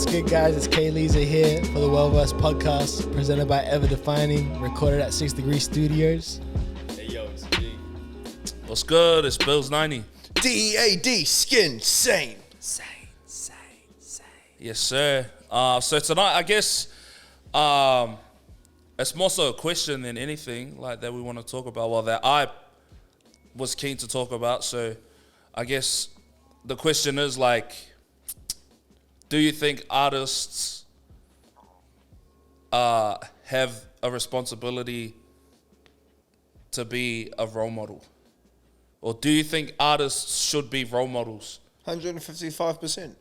What's good, guys? It's K-Leza here for the Wellverse podcast, presented by Ever Defining, recorded at 6 Degree Studios. Hey yo, it's G. What's good? It's Bills90. D-A-D, skin, sane. Sane. Yes, sir. So tonight, I guess, it's more so a question than anything like that we want to talk about. Well, that I was keen to talk about. So I guess the question is like, do you think artists have a responsibility to be a role model? Or do you think artists should be role models? 155%.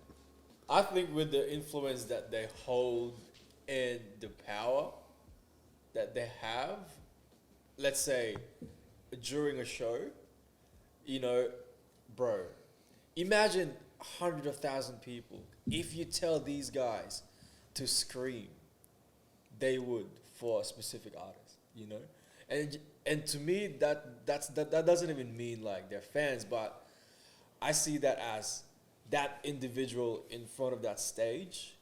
I think with the influence that they hold and the power that they have, let's say during a show, you know, bro, imagine 100,000 people. If you tell these guys to scream, they would for a specific artist, you know? And to me, that doesn't even mean like they're fans, but I see that as that individual in front of that stage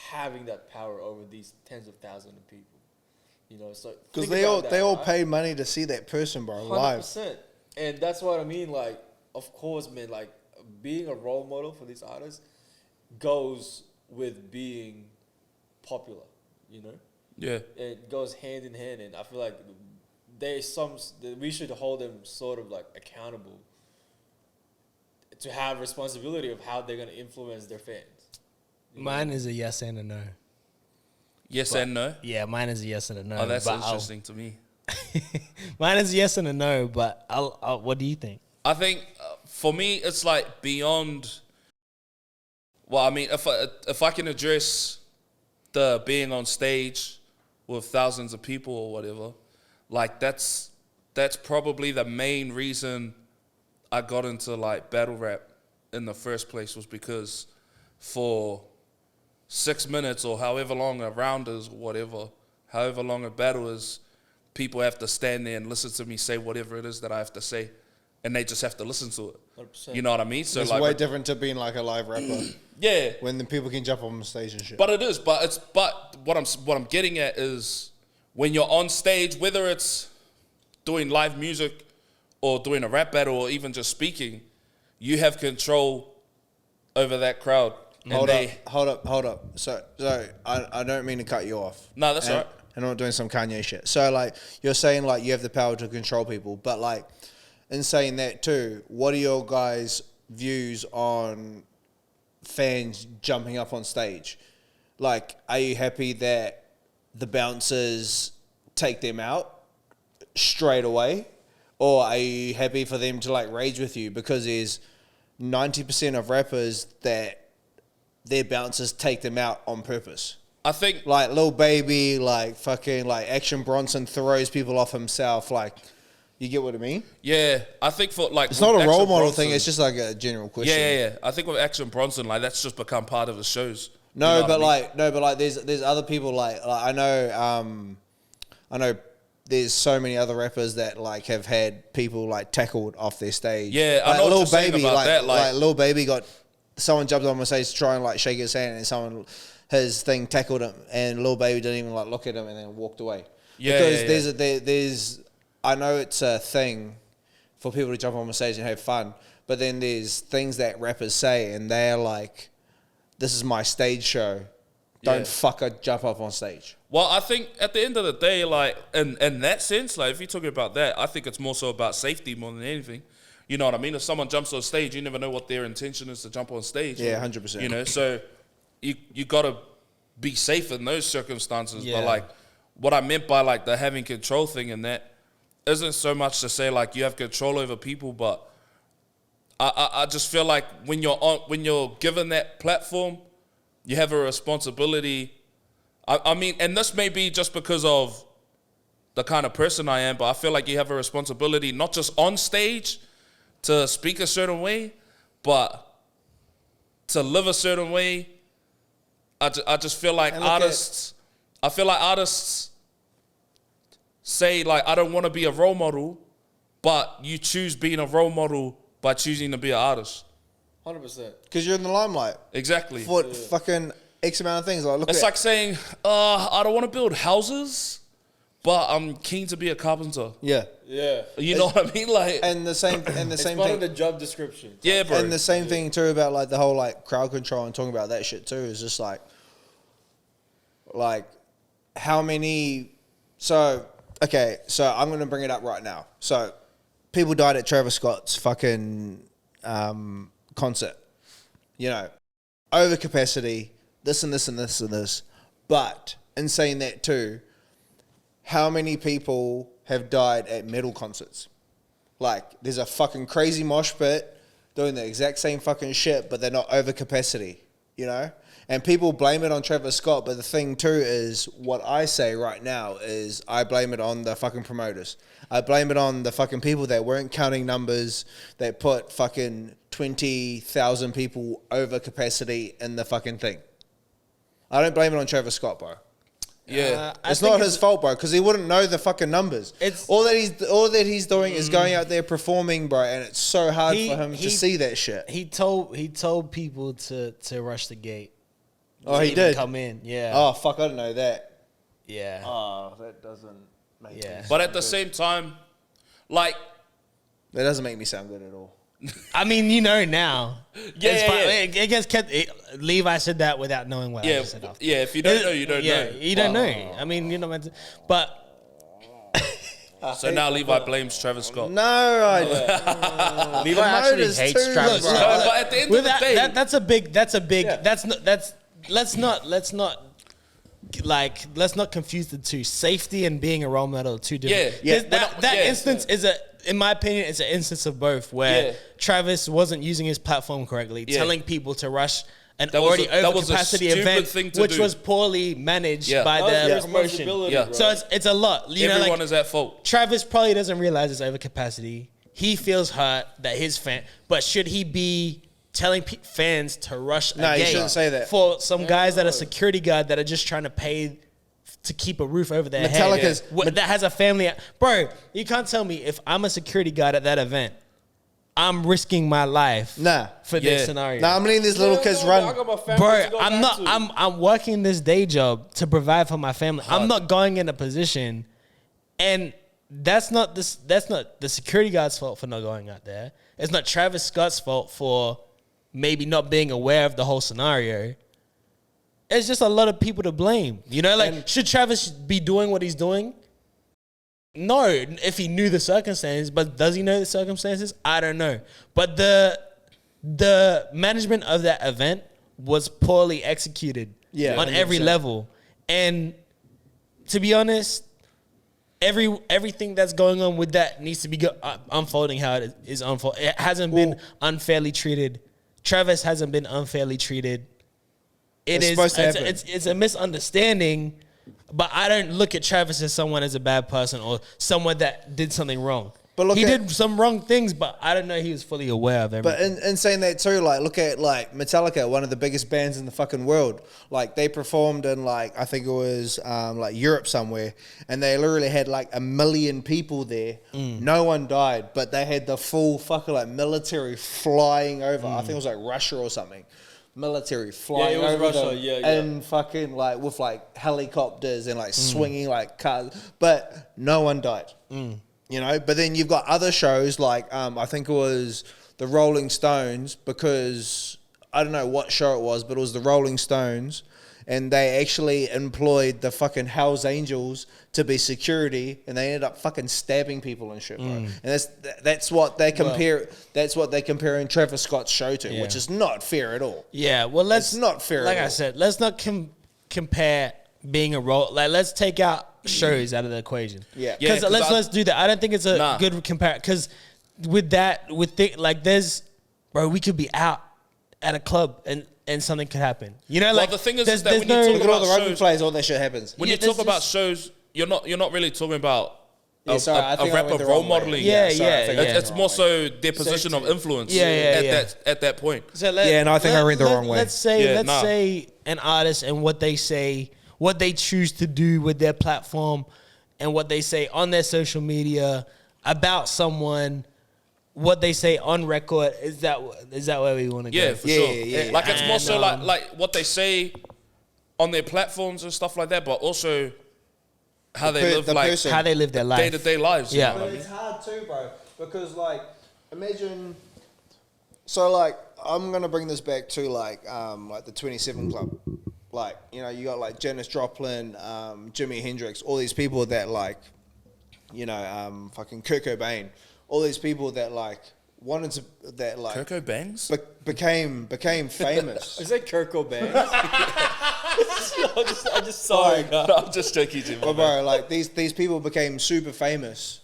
having that power over these tens of thousands of people, you know. So because they all pay money to see that person, bro, live. 100%. And that's what I mean. Like, of course, man. Like, being a role model for these artists goes with being popular, you know. Yeah. It goes hand in hand, and I feel like we should hold them sort of like accountable to have responsibility of how they're going to influence their fans. Mine is a yes and a no. Yes and no? Yeah, mine is a yes and a no. Oh, that's interesting to me. Mine is a yes and a no, but I'll what do you think? I think for me, it's like beyond. Well, I mean, if I can address the being on stage with thousands of people or whatever, like that's probably the main reason I got into like battle rap in the first place, was because for 6 minutes or however long a round is, or whatever, however long a battle is, people have to stand there and listen to me say whatever it is that I have to say, and they just have to listen to it. 100%. You know what I mean? So It's like, way different to being like a live rapper yeah. when the people can jump on the stage and shit. But it is. But what I'm getting at is when you're on stage, whether it's doing live music or doing a rap battle or even just speaking, you have control over that crowd. Hold up. So I don't mean to cut you off. No, that's all right. And I'm not doing some Kanye shit. So like you're saying like you have the power to control people, but like in saying that too, what are your guys' views on fans jumping up on stage? Like, are you happy that the bouncers take them out straight away? Or are you happy for them to like rage with you? Because there's 90% of rappers that their bouncers take them out on purpose. I think Like Lil Baby, like fucking like Action Bronson throws people off himself. Like, you get what I mean? Yeah, I think for like It's not a role Action model Bronson, thing. It's just like a general question. Yeah. I think with Action Bronson, like that's just become part of the shows. No, You know but what I mean? like there's other people like I know there's so many other rappers that like have had people like tackled off their stage. Yeah, I like know what Lil you're saying Baby, about like, that, like- Lil Baby got someone jumped on my stage to try and like shake his hand, and his thing tackled him, and Lil Baby didn't even like look at him and then walked away. Yeah, because yeah. there's I know it's a thing for people to jump on the stage and have fun, but then there's things that rappers say and they're like, "This is my stage show. Don't fucker jump up on stage." Well, I think at the end of the day, like in that sense, like if you're talking about that, I think it's more so about safety more than anything. You know what I mean? If someone jumps on stage, you never know what their intention is to jump on stage. Yeah, 100%. You know, so you gotta be safe in those circumstances. Yeah. But like what I meant by like the having control thing and that isn't so much to say like you have control over people, but I just feel like when you're given that platform, you have a responsibility. I mean, and this may be just because of the kind of person I am, but I feel like you have a responsibility not just on stage to speak a certain way, but to live a certain way. I just feel like artists say like, I don't want to be a role model, but you choose being a role model by choosing to be an artist. 100%. Because you're in the limelight. Exactly. For fucking X amount of things. Like, look It's at like saying, I don't want to build houses, but I'm keen to be a carpenter. yeah, Yeah. You know what I mean? Like, and the same It's same part thing. of the job description. yeah, bro. And the same thing too about like the whole like crowd control and talking about that shit too is just like how many. So okay, so I'm gonna bring it up right now. So people died at Travis Scott's fucking concert. You know, over capacity, this and this and this and this. But in saying that too, how many people have died at metal concerts? Like, there's a fucking crazy mosh pit doing the exact same fucking shit, but they're not over capacity, you know? And people blame it on Travis Scott, but the thing too is, what I say right now is I blame it on the fucking promoters. I blame it on the fucking people that weren't counting numbers, that put fucking 20,000 people over capacity in the fucking thing. I don't blame it on Travis Scott, bro. yeah. It's not his fault, bro, because he wouldn't know the fucking numbers. It's- all that he's doing is going out there performing, bro, and it's so hard for him to see that shit. He told people to rush the gate. Oh, to he even did. come in. Yeah. Oh fuck, I didn't know that. Yeah. Oh, that doesn't make Yeah. me But at the same time, like, that doesn't make me sound good at all. I mean, you know now. Yeah, It's yeah, fine. yeah. It gets kept. Levi said that without knowing what I yeah, just said after. yeah. If you don't know, you don't Yeah, know. you don't know. I mean, you're not meant to. But So now Levi blames Travis Scott. No, I don't. Levi actually Promoters hates too, Travis bro. No, Scott. but at the end With of the that, day, that's a big. Yeah. Let's not confuse the two. Safety and being a role model are two different. Yeah. There's- Yeah. That Yeah. instance is in my opinion, it's an instance of both where Yeah. Travis wasn't using his platform correctly, Yeah. telling people to rush an That was already a- that was a over-capacity stupid event, thing to which do. was poorly managed Yeah. by That was the their promotion. responsibility, Yeah. bro. So it's a lot. You know, everyone like, is at fault. Travis probably doesn't realize it's overcapacity. He feels hurt that his fan, but should he be telling fans to rush No, a you gate shouldn't say that. for some guys that are security guard that are just trying to pay to keep a roof over their Metallica's- head? That has a family. Bro, you can't tell me if I'm a security guard at that event, I'm risking my life Nah. for Yeah. this scenario. Nah, I'm letting these little kids I run. got my family Bro, to go I'm back not. to. I'm working this day job to provide for my family. I'm not going in a position, and that's not the security guard's fault for not going out there. It's not Travis Scott's fault for maybe not being aware of the whole scenario. It's just a lot of people to blame. You know, like, should Travis be doing what he's doing? No, if he knew the circumstances, but does he know the circumstances? I don't know. But the management of that event was poorly executed Yeah, on every 100%. level. And to be honest, everything that's going on with that needs to be unfolding how it is unfolding. It hasn't been unfairly treated. Travis hasn't been unfairly treated. It's supposed to happen. It's a misunderstanding, but I don't look at Travis as someone as a bad person or someone that did something wrong. But look he at- did some wrong things, but I don't know he was fully aware of everything. But in saying that too, like, look at like Metallica, one of the biggest bands in the fucking world. Like, they performed in like, I think it was like Europe somewhere, and they literally had like 1 million people there. No one died, but they had the full fucking like military flying over. I think it was like Russia or something. Military flying it was over Russia, them yeah. and fucking like with like helicopters and like swinging like cars, but no one died. You know, but then you've got other shows like I think it was the Rolling Stones, because I don't know what show it was, but it was the Rolling Stones, and they actually employed the fucking Hells Angels to be security, and they ended up fucking stabbing people and shit, bro. And that's what they compare. That's what they comparing Travis Scott's show to, which is not fair at all. yeah, well, let's It's not fair Like at I all. said, let's not compare being a role. Like, let's take out shows out of the equation. Yeah. Yeah, Because 'cause let's do that. I don't think it's a Nah. good compare. Because bro, we could be out at a club and something could happen. You know, like the thing is there's- that there's when you no- talk Look at all the about rugby shows- players, all that shit happens. When Yeah, you talk there's about just- shows, you're not really talking about Yeah, sorry, I a think I rapper went the role wrong way. modeling. Yeah, sorry, I yeah, think I yeah. went It's the more wrong way. so their position of influence. Yeah, yeah, at yeah. that point. So Yeah, and I think I read the wrong way. Let's say Yeah, nah. an artist and what they say, what they choose to do with their platform, and what they say on their social media about someone, what they say on record. Is that where we want to go? Yeah, for Yeah, sure. yeah, yeah. Like, it's more And, so like what they say on their platforms and stuff like that, but also how they live, the like person. How they live their life. day-to-day lives. Yeah. You know what I But mean? it's hard too, bro, because like, imagine. So like, I'm gonna bring this back to like the 27 Club, like you got like Janis Joplin, Jimi Hendrix, all these people that like, fucking Kurt Cobain, all these people that like wanted to that like Coco Bangs? became famous. Is that Kurt Cobain? I just saw it. I'm just joking, Jim. But bro, like these people became super famous,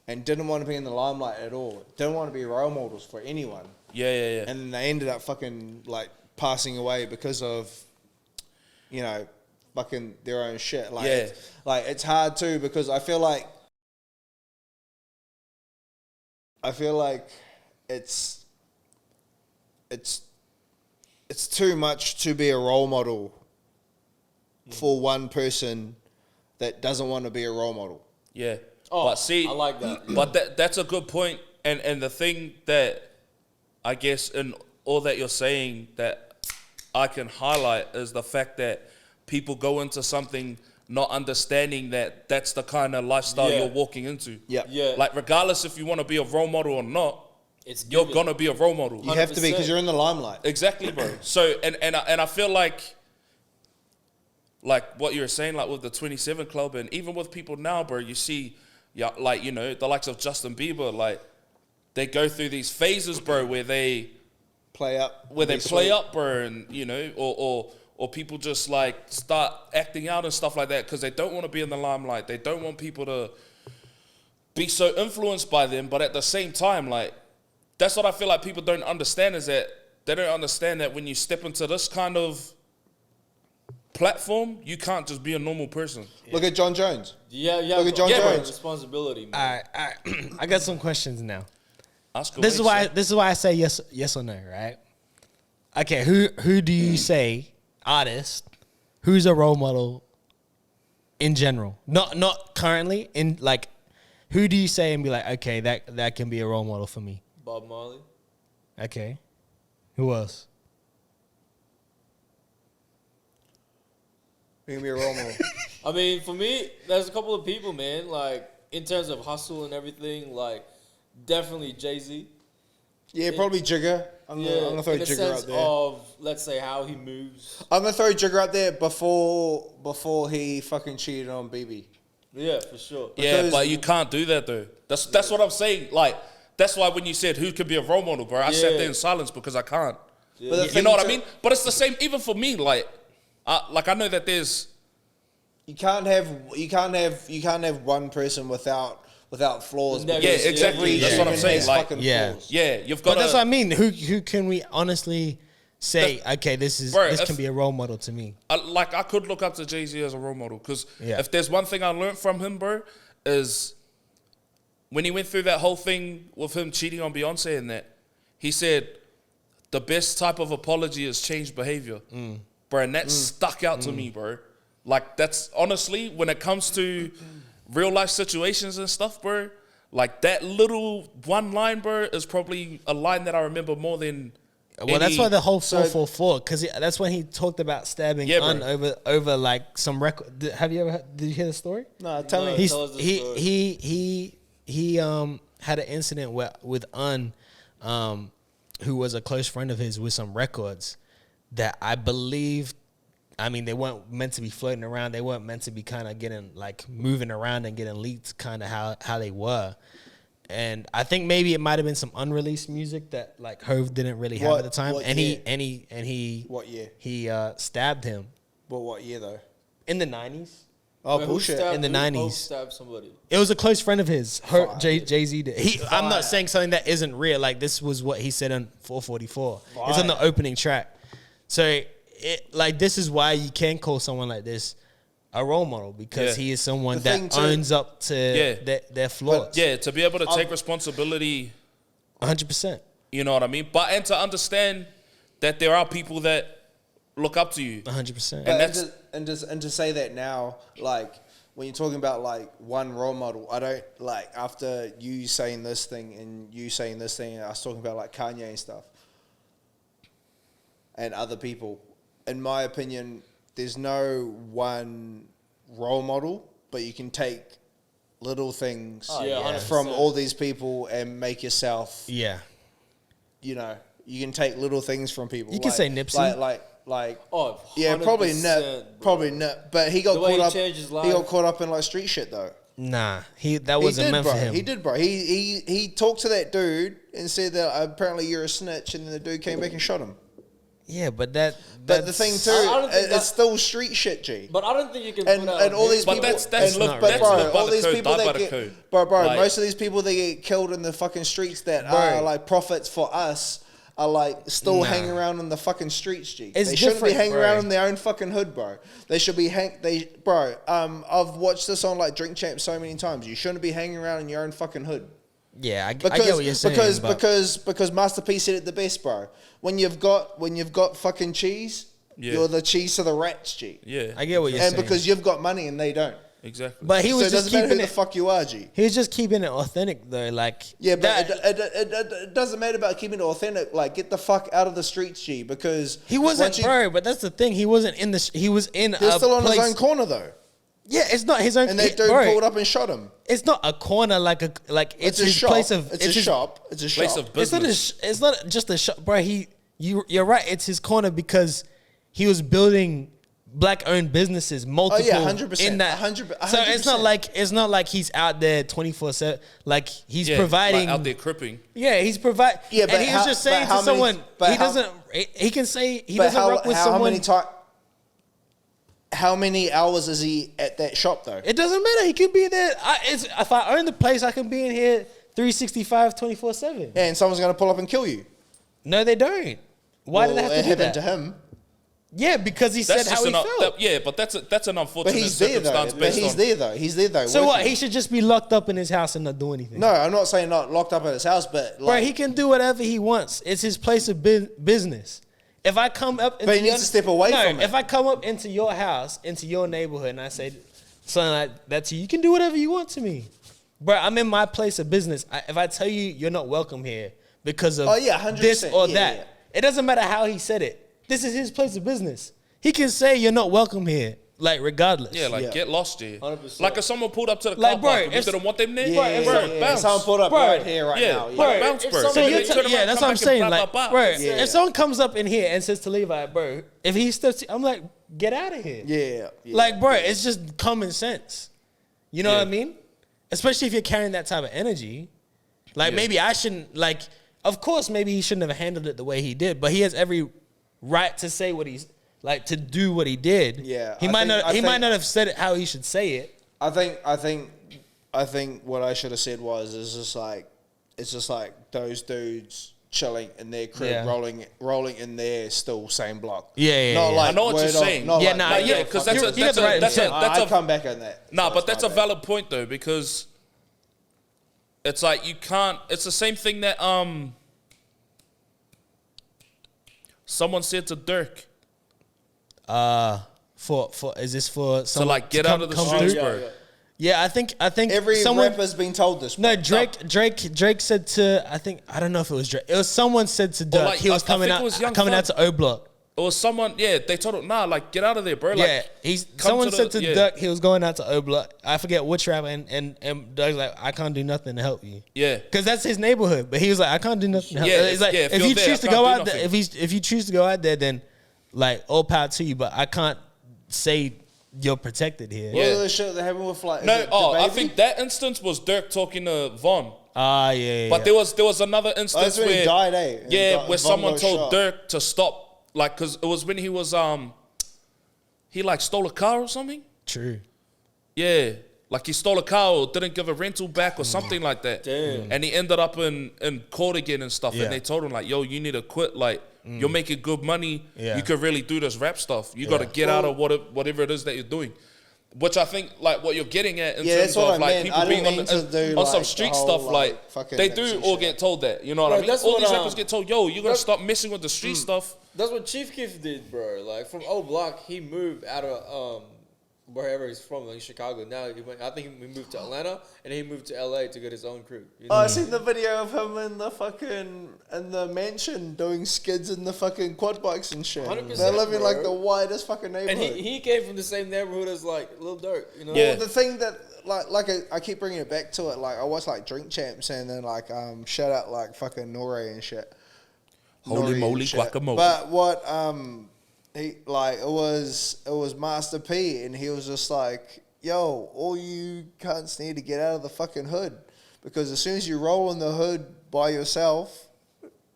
and didn't want to be in the limelight at all. Didn't want to be role models for anyone. Yeah. And they ended up fucking like passing away because of, fucking their own shit. Like, Yeah. It's hard too because I feel like it's too much to be a role model for one person that doesn't want to be a role model. Yeah. Oh, but see, I like that. But that's a good point. And the thing that I guess in all that you're saying that I can highlight is the fact that people go into something not understanding that that's the kind of lifestyle Yeah. you're walking into. Yeah. Yeah. Like regardless if you want to be a role model or not, you're given. gonna be a role model. You have to be 100%. because you're in the limelight. Exactly, bro. So and I feel like what you were saying, like with the 27 Club, and even with people now, bro, you see, the likes of Justin Bieber, like they go through these phases, bro, where they Play up. play up, bro, and or people just like start acting out and stuff like that because they don't want to be in the limelight. They don't want people to be so influenced by them, but at the same time, like that's what I feel like people don't understand is that they don't understand that when you step into this kind of platform, you can't just be a normal person. Look at John Jones. Yeah. Look at John Jones. Responsibility, man. All right. I got some questions now. Ask This is away, why. son. This is why I say yes or no, right? Okay. Who do you say artist? Who's a role model in general? Not currently. In like, who do you say and be like, okay, that can be a role model for me? Bob Marley. Okay. Who else? You can be a role model. I mean, for me, there's a couple of people, man. Like in terms of hustle and everything, like definitely Jay-Z. Yeah, probably Jigger. I'm gonna throw in the Jigger sense up there. of, let's say, how he moves. I'm gonna throw Jigger up there before he fucking cheated on BB. Yeah, for sure. Yeah, Because- but you can't do that though. That's what I'm saying. Like that's why when you said who could be a role model, bro, I sat Yeah. there in silence because I can't. But the You thing know what I too- mean? But it's the same even for me. Like I know that there's You can't have one person without flaws. Yeah, because exactly. every That's what I'm human saying, has like- fucking Yeah. flaws. yeah, you've got But that's what I mean. Who can we honestly say? Okay, this Bro, can be a role model to me. I could look up to Jay-Z as a role model because Yeah. if there's one thing I learned from him, bro, is when he went through that whole thing with him cheating on Beyonce and that, he said the best type of apology is changed behavior, bro, and that stuck out to me, bro. Like that's honestly when it comes to real life situations and stuff, bro. Like that little one line, bro, is probably a line that I remember more than. Well, that's any- why the whole 444, because that's when he talked about stabbing Yeah, bro. Un over like some record. Have you ever did you hear the story? No, tell No. me. He's, Tell us the he, story. he had an incident with Un, who was a close friend of his, with some records that I believe. I mean, they weren't meant to be floating around. They weren't meant to be kind of getting like moving around and getting leaked, kind of how they were. And I think maybe it might have been some unreleased music that like Hove didn't really have at the time. What And year? he What year? he stabbed him Well, what year though? in the 90s. Oh, Wait, who bullshit. stabbed- In the who 90s. stabbed somebody. It was a close friend of his. Fire. Jay-Z did. I'm Fire. not saying something that isn't real. Like this was what he said on 444. It's on Fire. the opening track. So this is why you can call someone like this a role model, because Yeah. he is someone The thing that too- owns up to Yeah. their flaws. Yeah, to be able to take responsibility, 100%. you know what I mean? But and to understand that there are people that look up to you. 100%. But that's- and to say that now, like when you're talking about like one role model, I don't like after you saying this thing and you saying this thing, and I was talking about like Kanye and stuff and other people. In my opinion, there's no one role model, but you can take little things from 100%. all these people and make yourself. Yeah. You know, you can take little things from people. You can say Nipsey. Like. Oh, Yeah, probably 100%, Nip. bro. Probably Nip. But he got The way caught he up. changed his He life. got caught up in like street shit though. Nah, that wasn't meant bro. for him. He did, bro. He talked to that dude and said that apparently you're a snitch, and then the dude came back and shot him. Yeah, but But the thing too, I don't think it's still street shit, G. But I don't think you can And put out and all these But people, that's and, live- but that's bro, live by all the these code, people die by that the get, code. bro, Like- most of these people that get killed in the fucking streets that Bro. are like profits for us are like still Nah. hanging around in the fucking streets, G. It's They shouldn't be different, hanging bro. around in their own fucking hood, bro. They should be I've watched this on like Drink Champ so many times. You shouldn't be hanging around in your own fucking hood. yeah, I get what you're saying. but Because Master P said it the best, bro. When you've got fucking cheese, Yeah. you're the cheese to the rats, G. Yeah, I get what you're And saying. because you've got money and they don't. exactly. But he So was it just doesn't matter who keeping the it. fuck you are, G. He was just keeping it authentic though. Like Yeah, but that- it doesn't matter about keeping it authentic. Like, get the fuck out of the streets, G, because he wasn't, once you- bro. But that's the thing. He wasn't in the. He was in He's a still on place. his own corner though, Yeah, it's not his own. and that dude bro, pulled up and shot him. It's not a corner like it's a his shop. place of. It's a his- shop. It's a Place shop. of It's not. business. It's not just a shop, bro. You're right. It's his corner because he was building black-owned businesses, multiple. 100%, in that. 100%. So it's not like he's out there 24/7. Like he's Yeah, providing. like out there cripping. Yeah, he's provide. Yeah, and but he was just saying to someone, he doesn't. He can say he doesn't work with someone. How many hours is he at that shop though? It doesn't matter. He could be there. If I own the place, I can be in here 365, 24/7. And someone's gonna pull up and kill you. No, they don't. Why did they have to it do happened that? to him? Yeah, because he said how he felt. But that's an unfortunate But he's there though. circumstance But based he's on. there though. He's there though. So what? working. He should just be locked up in his house and not do anything. No, I'm not saying not locked up at his house, but Bro, like, he can do whatever he wants. It's his place of business. If I come up, But he needs to step away from it. If I come up into your house, into your neighborhood, and I say something like that to you, you can do whatever you want to me, bro. I'm in my place of business. If I tell you you're not welcome here because of 100%. this or Yeah, that, yeah. it doesn't matter how he said it. This is his place of business. He can say you're not welcome here, like regardless. Yeah, like Yeah. get lost here. 100%. Like if someone pulled up to the Like, car bro, park and you if- didn't want them there, bounce. Someone pulled up Bro. right here, right Yeah, now. like, Bro, bounce, if bro. someone- So Then you're they turn around, yeah, that's come what I'm back and saying. blah, Like, blah, blah. bro, Yeah. if someone comes up in here and says to Levi, bro, if he steps, I'm like, get out of here. Yeah, yeah. Like, bro, it's just common sense. You know Yeah. what I mean? Especially if you're carrying that type of energy. Like, Yeah. maybe I shouldn't, like, of course, maybe he shouldn't have handled it the way he did, but he has every right to say what he's, like, to do what he did. Yeah, He I might think- not, he I might think- not have said it how he should say it. I think what I should have said is it's just like those dudes chilling in their crib, Yeah. rolling in their still same block. Yeah, Not yeah. like I know what you're word on- saying. not Yeah, like, nah, like, yeah, yo, 'cause fuck that's you. a- You got the right that's a- intent. I'd come back on that. Nah, So but that's my a bad. valid point though, because it's like you can't. It's the same thing that someone said to Dirk. Is this for So someone like, get to out of the come streets, through? bro. Yeah, I think Every someone. rapper's been told this. No, bro. Drake said to, I don't know if it was Drake. It was someone said to Dirk, like, he was I coming think out it was Young coming out Thug. to O Block. It was someone. Yeah, they told him, nah, like get out of there, bro. Yeah, Like, he's come someone to said the- to yeah. Dirk he was going out to O Block. I forget which rapper, and Dirk's like, I can't do nothing to help you. Yeah. Because that's his neighborhood. But he was like, I can't do nothing to help Yeah, you. He's like, yeah, if if you're you there, choose I to go can't out do there, nothing. if you choose to go out there, then like all power to you. But I can't say you're protected here. What Yeah. was the shit that happened with like? No, is it I DaBaby? think that instance was Dirk talking to Von. Ah, yeah. But there was another Oh, instance that's when where he died, eh? And yeah, Von where someone got told shot. Dirk to stop, like, cause it was when he was he like stole a car or something. True. Yeah, like he stole a car or didn't give a rental back or something like that. Damn. And he ended up in court again and stuff. Yeah. And they told him like, yo, you need to quit. Like you're making good money. Yeah. You could really do this rap stuff. You got to get out of whatever it is that you're doing. Which I think, like, what you're getting at in Yeah, terms that's what of I like meant. people I being didn't on, mean to do, on some like, street the whole, stuff, like, like fucking they do Nipsey all shit. get told that. You know what Bro, I mean? that's All what, these rappers get told, yo, you're gonna that- stop messing with the street stuff. That's what Chief Keef did, bro. Like from O Block, he moved out of wherever he's from, like Chicago. Now I think he moved to Atlanta, and he moved to LA to get his own crew. You know? Oh, I seen the video of him in the mansion doing skids in the fucking quad bikes and shit. 100%, They're living like bro. the widest fucking And neighborhood. he came from the same neighborhood as like Lil Durk, you know? Yeah. The thing that I keep bringing it back to it. Like I watch like Drink Champs and then like shout out like fucking Nore and shit. Holy Nori and moly, shit. guacamole. But what he like it was Master P and he was just like, yo, all you cunts need to get out of the fucking hood because as soon as you roll in the hood by yourself,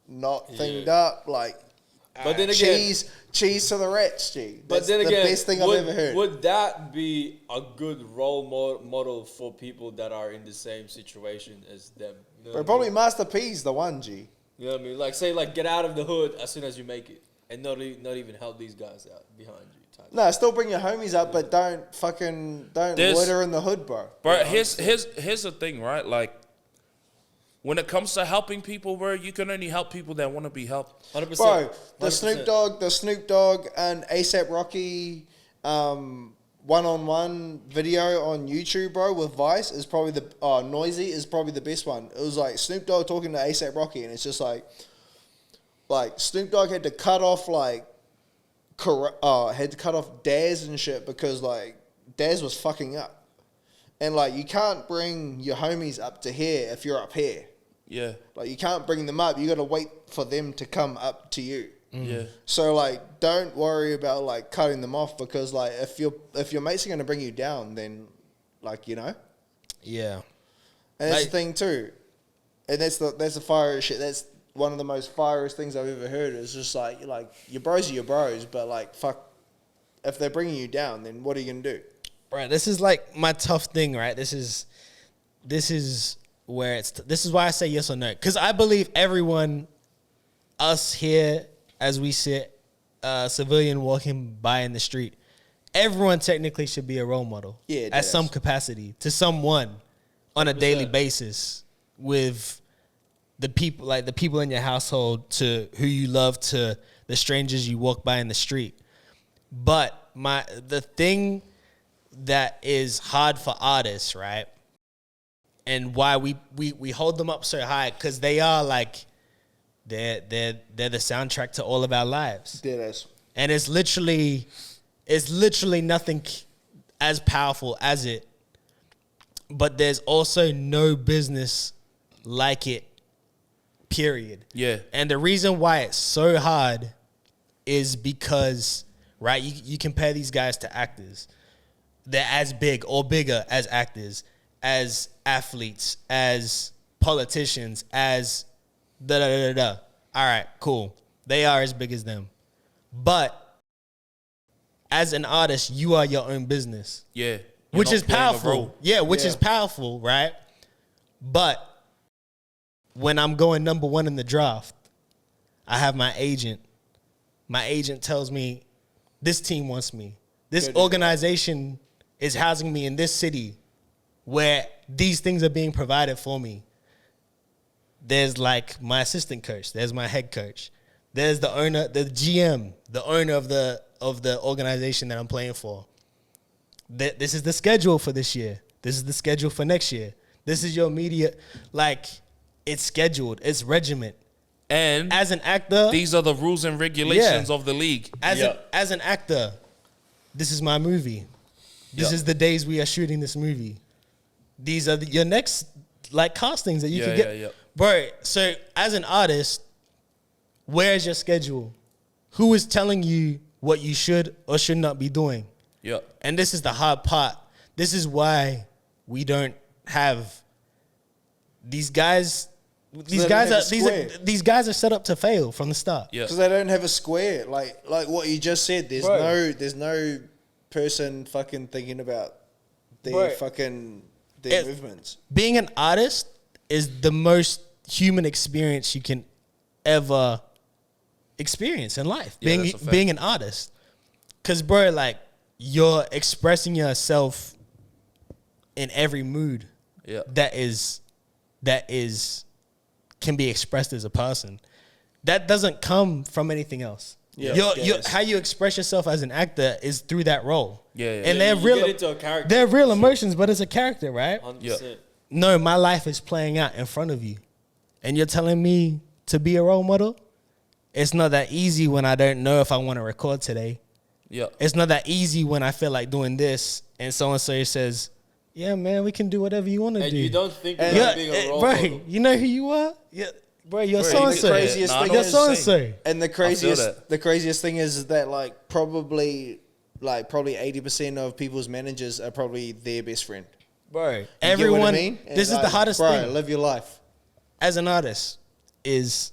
not thinged up, like But then again, cheese to the rats, G. But That's then the again, best thing I've ever heard. Would that be a good role model for people that are in the same situation as them? You know But what I probably mean? Master P's the one, G. You know what I mean? Like say like get out of the hood as soon as you make it, and not even help these guys out behind you. Type. No, still bring your homies up, but don't There's- loiter in the hood, bro. Bro, here's the thing, right? Like, when it comes to helping people, bro, you can only help people that want to be helped. 100%. Bro, the 100%. Snoop Dogg and ASAP Rocky one-on-one video on YouTube, bro, with Vice is probably Noisy is probably the best one. It was like Snoop Dogg talking to ASAP Rocky, and it's just like Snoop Dogg had to cut off Daz and shit because like Daz was fucking up, and like you can't bring your homies up to here if you're up here. Yeah. Like you can't bring them up. You got to wait for them to come up to you. Yeah. So like, don't worry about like cutting them off because like if your mates are gonna bring you down, then like you know, Yeah. and that's Like- the thing too, and that's the fire shit. That's one of the most fierest things I've ever heard. It's just like your bros are your bros, but like fuck, if they're bringing you down, then what are you gonna do? Right. This is like my tough thing, right? This is where this is why I say yes or no. Because I believe everyone, us here as we sit, civilian walking by in the street, everyone technically should be a role model. Yeah, at some deadass. capacity to someone on a daily 100%. basis with the people in your household to who you love to the strangers you walk by in the street. But the thing that is hard for artists, right? And why we hold them up so high, because they are like they're the soundtrack to all of our lives. Deadass. And it's literally nothing as powerful as it. But there's also no business like it, period. Yeah. And the reason why it's so hard is because, right, you compare these guys to actors. They're as big or bigger as actors, as athletes, as politicians, as da-da-da-da-da. All right, cool. They are as big as them. But as an artist, you are your own business. Yeah. Which You're is not playing a powerful. role. Yeah, which Yeah. is powerful, right? But when I'm going number one in the draft, I have my agent. My agent tells me, this team wants me. This Good. organization is housing me in this city where these things are being provided for me. There's like my assistant coach. There's my head coach. There's the owner, the GM, the owner of the organization that I'm playing for. This is the schedule for this year. This is the schedule for next year. This is your media. Like, it's scheduled. It's regiment. And As an actor, these are the rules and regulations Yeah. of the league. as an actor, this is my movie. This Yeah. is the days we are shooting this movie. These are your next like castings that you Yeah, can get. yeah, yeah. Bro, so as an artist, where is your schedule? Who is telling you what you should or should not be doing? Yeah. And this is the hard part. This is why we don't have these guys. These they guys don't are have a square. these guys are set up to fail from the start. Yeah. Because they don't have a square. Like what you just said. Bro. There's no person fucking thinking about Bro. their It- movements. Being an artist is the most human experience you can ever experience in life. Yeah, that's a fact. Being an artist, because bro, like you're expressing yourself in every mood Yeah. that is can be expressed as a person. That doesn't come from anything else. How you express yourself as an actor is through that role. And they're you real. get into a character. They're real emotions, but it's a character, right? 100%. No, my life is playing out in front of you, and you're telling me to be a role model. It's not that easy when I don't know if I want to record today. It's not that easy when I feel like doing this, and so says, "Yeah, man, we can do whatever you want to do." And you don't think about being a role model. You know who you are? Yeah, bro, you're so and so. Craziest thing You're is, so and so. and the craziest thing is that like probably 80% of people's managers are probably their best friend. Bro, You everyone. get what I mean? This And is the hardest bro, thing. live your life. As an artist, is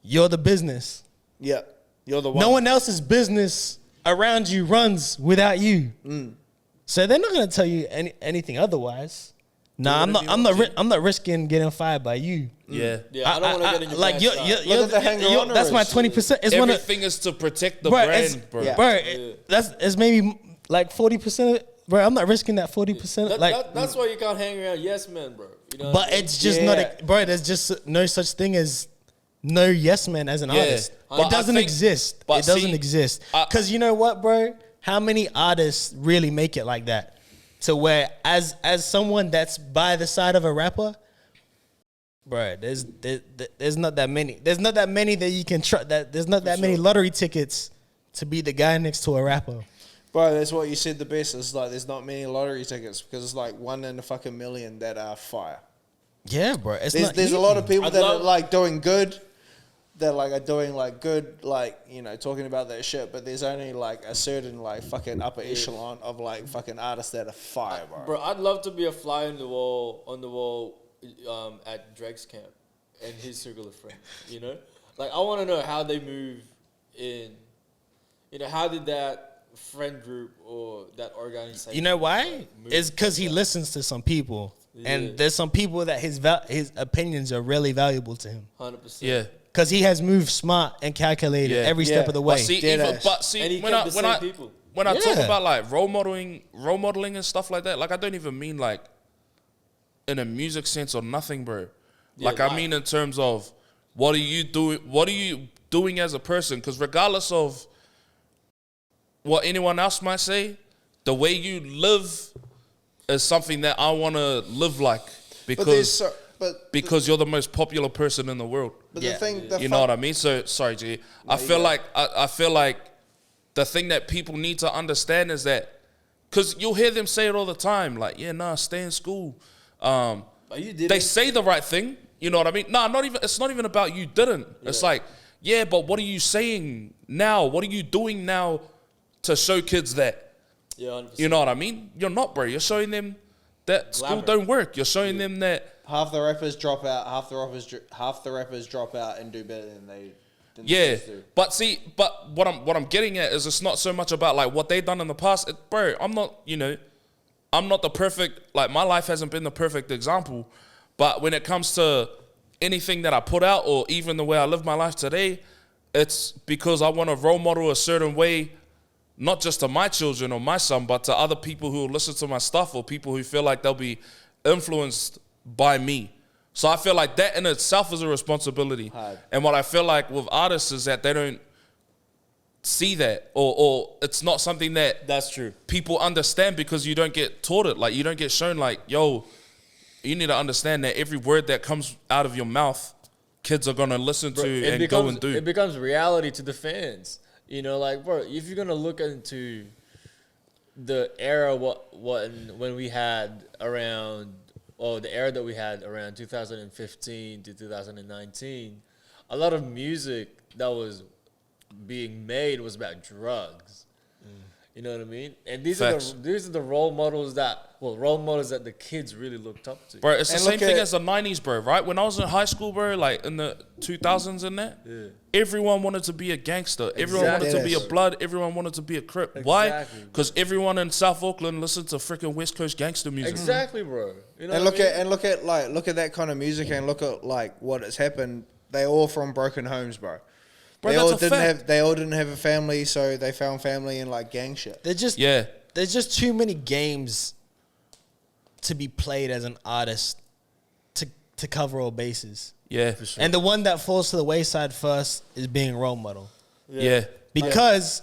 you're the business. Yeah, you're the one. No one else's business around you runs without you. So they're not gonna tell you anything otherwise. Nah, I'm not risking getting fired by you. Yeah, I don't want to get in your like bad side. Look at the hanger-oners. that's my 20%. It's Everything is to protect the brand, bro. Yeah. Bro, it's maybe like 40%. Bro, I'm not risking that 40%. That's why you can't hang around yes men, bro. You know but it's just not, bro. There's just no such thing as no yes man as an artist. But It doesn't exist. It doesn't exist. Because you know what, bro? How many artists really make it like that? To where, as someone that's by the side of a rapper, bro, there's not that many. There's not that many that you can trust. There's not that many lottery tickets to be the guy next to a rapper. Bro, that's what you said the best. It's like there's not many lottery tickets because it's like 1 in a fucking million that are fire. Yeah, bro. There's a lot of people that are like doing good. That like are doing like good, like, you know, talking about that shit. But there's only like a certain like fucking upper echelon of like fucking artists that are fire, bro. Bro, I'd love to be a fly on the wall at Drake's camp and his circle of friends. You know, like I want to know how they move in. You know, how did that friend group or that organization? You know why? It's because he listens to some people, and there's some people that his opinions are really valuable to him. 100%. Yeah. Because he has moved smart and calculated every step of the way. But see, And he when kept I the same people. when I talk about like role modeling and stuff like that, like I don't even mean like in a music sense or nothing, bro. Like I mean in terms of what are you doing as a person? Because regardless of what anyone else might say, the way you live is something that I want to live like because you're the most popular person in the world. But the thing, you know what I mean? So sorry, G. I feel like the thing that people need to understand is that, because you'll hear them say it all the time, like, stay in school. They say the right thing. You know what I mean? It's not even about you didn't. Yeah. It's like, but what are you saying now? What are you doing now to show kids that? Yeah, 100%. You know what I mean? You're not, bro. You're showing them that school don't work. You're showing them that half the rappers drop out, half the rappers drop out and do better than they do. But what I'm getting at is it's not so much about like what they've done in the past. Bro, I'm not the perfect, like my life hasn't been the perfect example, but when it comes to anything that I put out or even the way I live my life today, it's because I want to role model a certain way, not just to my children or my son, but to other people who will listen to my stuff or people who feel like they'll be influenced by me. So I feel like that in itself is a responsibility. And what I feel like with artists is that they don't see that or it's not something that's true. People understand because you don't get taught it. Like you don't get shown like, yo, you need to understand that every word that comes out of your mouth, kids are going to listen to and go and do. It becomes reality to the fans. You know, like, bro, if you're going to look into the era when we had around, or the era that we had around 2015 to 2019, a lot of music that was being made was about drugs. You know what I mean? And these are the role models that the kids really looked up to. Bro, it's the same thing as the 90s, bro, right? When I was in high school, bro, like in the 2000s and that, everyone wanted to be a gangster. Everyone wanted to be a blood. Everyone wanted to be a Crip. Why? Because everyone in South Auckland listened to freaking West Coast gangster music. Exactly, bro. You know and look at that kind of music and look at like what has happened. They all from broken homes, bro. They all didn't have a family, so they found family in like gang shit. There's just too many games to be played as an artist to cover all bases. Yeah, for sure. And the one that falls to the wayside first is being a role model. Yeah. because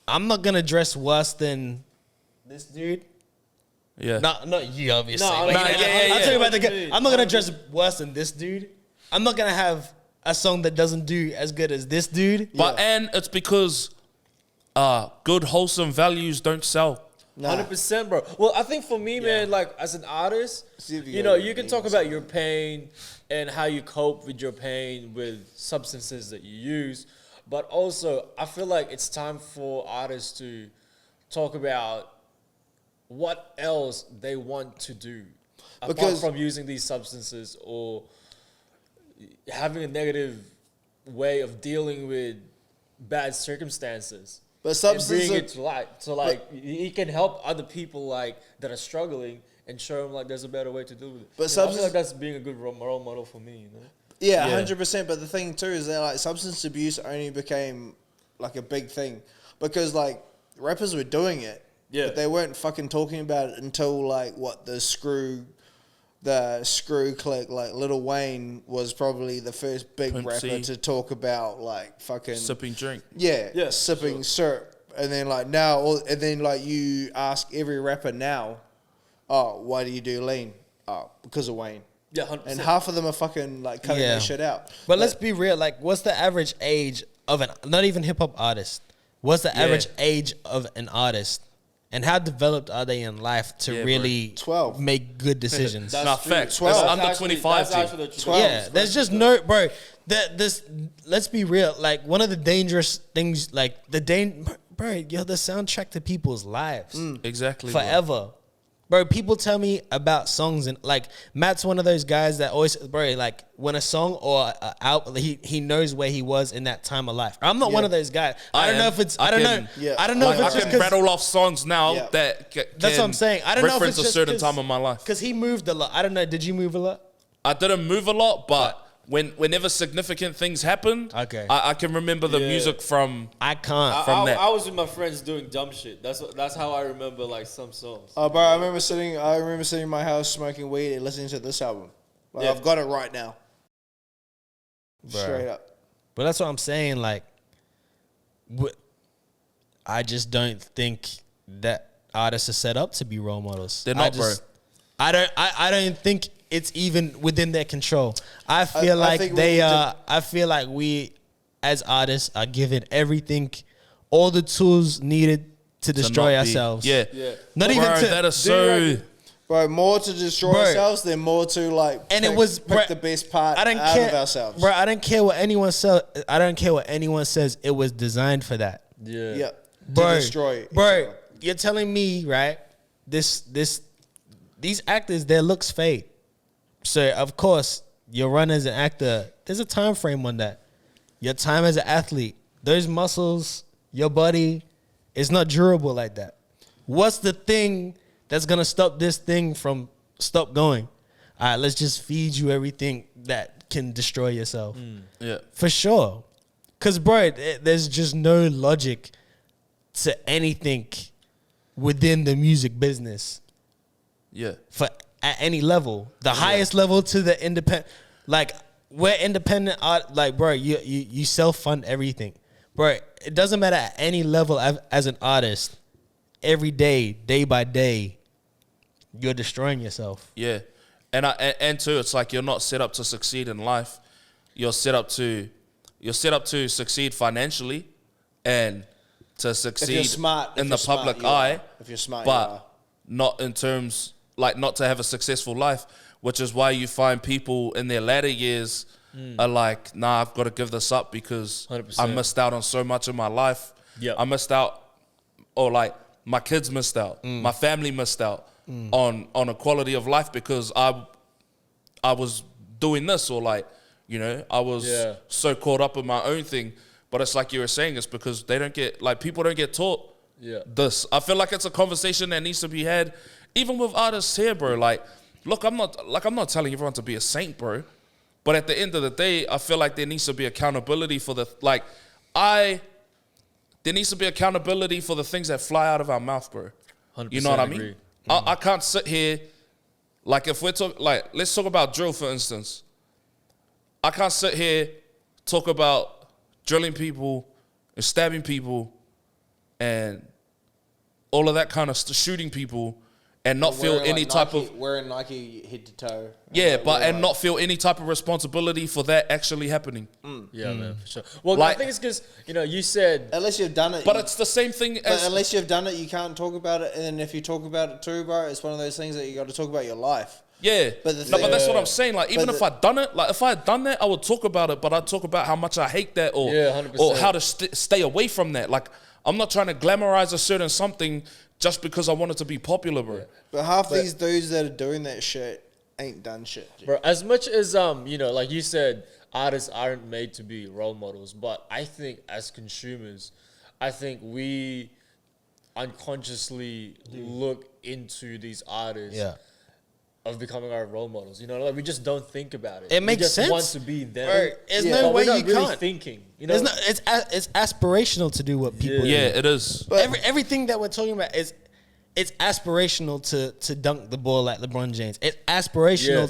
I'm not gonna dress worse than this dude. Yeah. Not you, obviously. No, But, no, you know, yeah. I'm talking about the What you guy. mean? I'm not gonna dress worse than this dude. I'm not gonna have a song that doesn't do as good as this dude. But and it's because good wholesome values don't sell. 100%, bro. Well, I think for me, man, like as an artist, See if you you go know, to you can the talk name about your pain and how you cope with your pain with substances that you use, but also I feel like it's time for artists to talk about what else they want to do apart Because- from using these substances or having a negative way of dealing with bad circumstances. But And substances bring are- it to light, so like he can help other people like that are struggling and show them like there's a better way to deal with it. But I feel substance- like that's being a good role model for me. You know? Yeah, Yeah. 100%. But the thing too is that like substance abuse only became like a big thing because like rappers were doing it, Yeah. but they weren't fucking talking about it until like what the screw clique. Like Lil Wayne was probably the first big Pimp rapper C. to talk about like fucking Sipping drink. yeah, for sipping sure. syrup, and then like now, and then like you ask every rapper now, oh, why do you do lean? Oh, because of Wayne. Yeah, 100%. And half of them are fucking like cutting Yeah. that shit out. But let's be real. Like, what's the average age of an not even hip hop artist? What's the average age of an artist? And how developed are they in life to Yeah, bro. really 12. make good decisions? That's Nah, true. facts. 12. That's That's under actually- 25 that's team. actually the truth. 12. Yeah, there's just no, bro. This, let's be real. Like one of the dangerous things, like bro, you're the soundtrack to people's lives Exactly. bro. forever. Bro, people tell me about songs and like Matt's one of those guys that always, bro, like when a song or out, he knows where he was in that time of life. I'm not one of those guys. I don't know if it's, I don't know. Yeah. I don't know Like, if I it's just can 'cause- rattle off songs now Yeah. that That's what I'm saying. I don't know if reference it's just a certain 'cause- time of my life. Because he moved a lot. I don't know. Did you move a lot? I didn't move a lot, but whenever significant things happened, Okay. I can remember the Yeah. music from. I can't. From that. I was with my friends doing dumb shit. That's how I remember like some songs. Oh, bro, I remember sitting in my house smoking weed and listening to this album. Like, Yeah. I've got it right now. Bro. Straight up. But that's what I'm saying. Like, I just don't think that artists are set up to be role models. They're not, bro. I don't think it's even within their control. I feel I like think we they need to- are. I feel like we, as artists, are given everything, all the tools needed to destroy not be- ourselves. Yeah. Yeah. Not Bro, even to. that is so. Bro, more to destroy Bro. ourselves than more to like And it pick- was- pick bro, the best part I don't out care, of ourselves. bro. I don't care what anyone says. I don't care what anyone says. It was designed for that. Yeah. Yeah. Bro, To destroy each bro, other. you're telling me, right? These actors, their looks fade. So of course, your run as an actor, there's a time frame on that. Your time as an athlete, those muscles, your body, is not durable like that. What's the thing that's gonna stop this thing from stop going? All right, let's just feed you everything that can destroy yourself. Yeah. For sure. Because, bro, there's just no logic to anything within the music business Yeah. for at any level. The highest level to the independent. Like, we're independent art. Like, bro, you self-fund everything. Bro, it doesn't matter at any level as an artist. Every day, day by day, you're destroying yourself. Yeah, and too, it's like you're not set up to succeed in life. You're set up to succeed financially, and to succeed smart- if in you're the public smart, you are. eye. If you're smart, you but are. not in terms like not to have a successful life. Which is why you find people in their latter years are like, nah, I've got to give this up because 100%. I missed out on so much in my life. Yep. I missed out, or like my kids missed out, my family missed out on a quality of life because I was doing this, or like, you know, I was Yeah. so caught up in my own thing. But it's like you were saying, it's because they don't get, like, people don't get taught this. I feel like it's a conversation that needs to be had, even with artists here, bro. Like, look, I'm not telling everyone to be a saint, bro. But at the end of the day, I feel like there needs to be accountability for there needs to be accountability for the things that fly out of our mouth, bro. 100% You know what I mean? agree. I can't sit here, like, if we're talking, like, let's talk about drill, for instance. I can't sit here, talk about drilling people and stabbing people and all of that kind of shooting people and not feel Wearing, any like, type Nike, of wearing Nike head to toe. yeah, Like, but wearing, and not feel any type of responsibility for that actually happening. Yeah, man, for sure. Well, I Like- think it's because you said unless you've done it. But it's the same thing But as unless you've done it, you can't talk about it. And then if you talk about it too, bro, it's one of those things that you got to talk about your life. yeah. But the No, thing- but that's what I'm saying. Like, even But if I'd done it, like if I had done that, I would talk about it. But I'd talk about how much I hate that, or Yeah, 100%. or how to stay away from that. Like, I'm not trying to glamorize a certain something just because I want it to be popular, bro. But half these dudes that are doing that shit ain't done shit. G. bro, as much as like you said, artists aren't made to be role models, but I think as consumers, I think we unconsciously look into these artists Yeah. of becoming our role models. Like we just don't think about it. It makes we just sense. want to be them. Bro, there's Yeah. no But way we're you not really can't. thinking. There's no, it's aspirational to do what people Yeah, do. it is. But- Everything that we're talking about is it's aspirational to dunk the ball like LeBron James. It's aspirational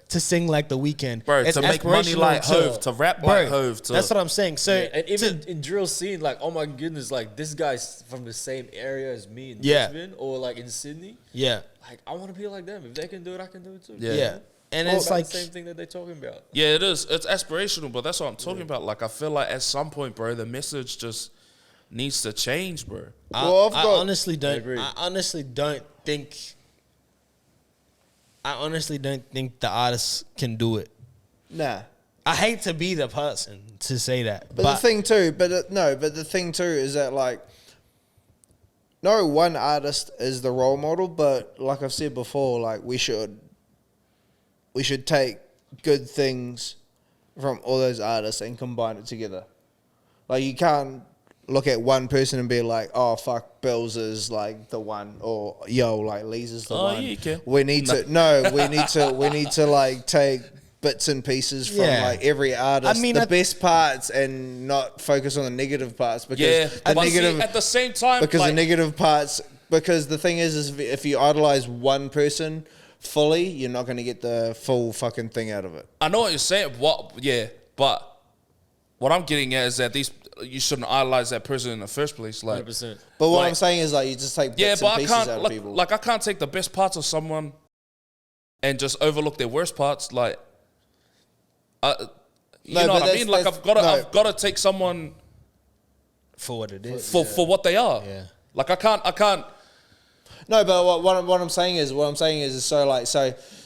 to sing like The Weeknd. Bro, It's to make money aspirational like Hove, to rap like Hove. That's what I'm saying. So And even in drill scene, like, oh my goodness, like this guy's from the same area as me in Yeah. Brisbane or like in Sydney. yeah, Like, I want to be like them. If they can do it, I can do it too. Yeah. and It's it's like the same thing that they're talking about. Yeah, it is. It's aspirational, but that's what I'm talking about. Like, I feel like at some point, bro, the message just needs to change, bro. Well, I've I got- honestly don't. agree. I honestly don't think. I honestly don't think the artists can do it. Nah. I hate to be the person to say that, But the thing too, but the thing too is that like, no one artist is the role model, but like I've said before, like we should take good things from all those artists and combine it together. Like you can't look at one person and be like, oh fuck, Bills is like the one, or yo, like Lee's is the Oh, one. yeah, you can. We need we need to like take bits and pieces from Yeah. like every artist, I mean, the best parts, and not focus on the negative parts because Yeah, the but negative see, at the same time, because like, the negative parts, because the thing is if you idolize one person fully, you're not going to get the full fucking thing out of it. I know what you're saying. But what I'm getting at is that you shouldn't idolize that person in the first place. Like, 100%. But what Like- I'm saying is like you just take yeah, bits but and I pieces out can't of people. like I can't take the best parts of someone and just overlook their worst parts. Like, you No, know but what I mean? Like, that's- I've got to take someone for what it is. for what they are. Yeah. Like, I can't. No, but what I'm saying is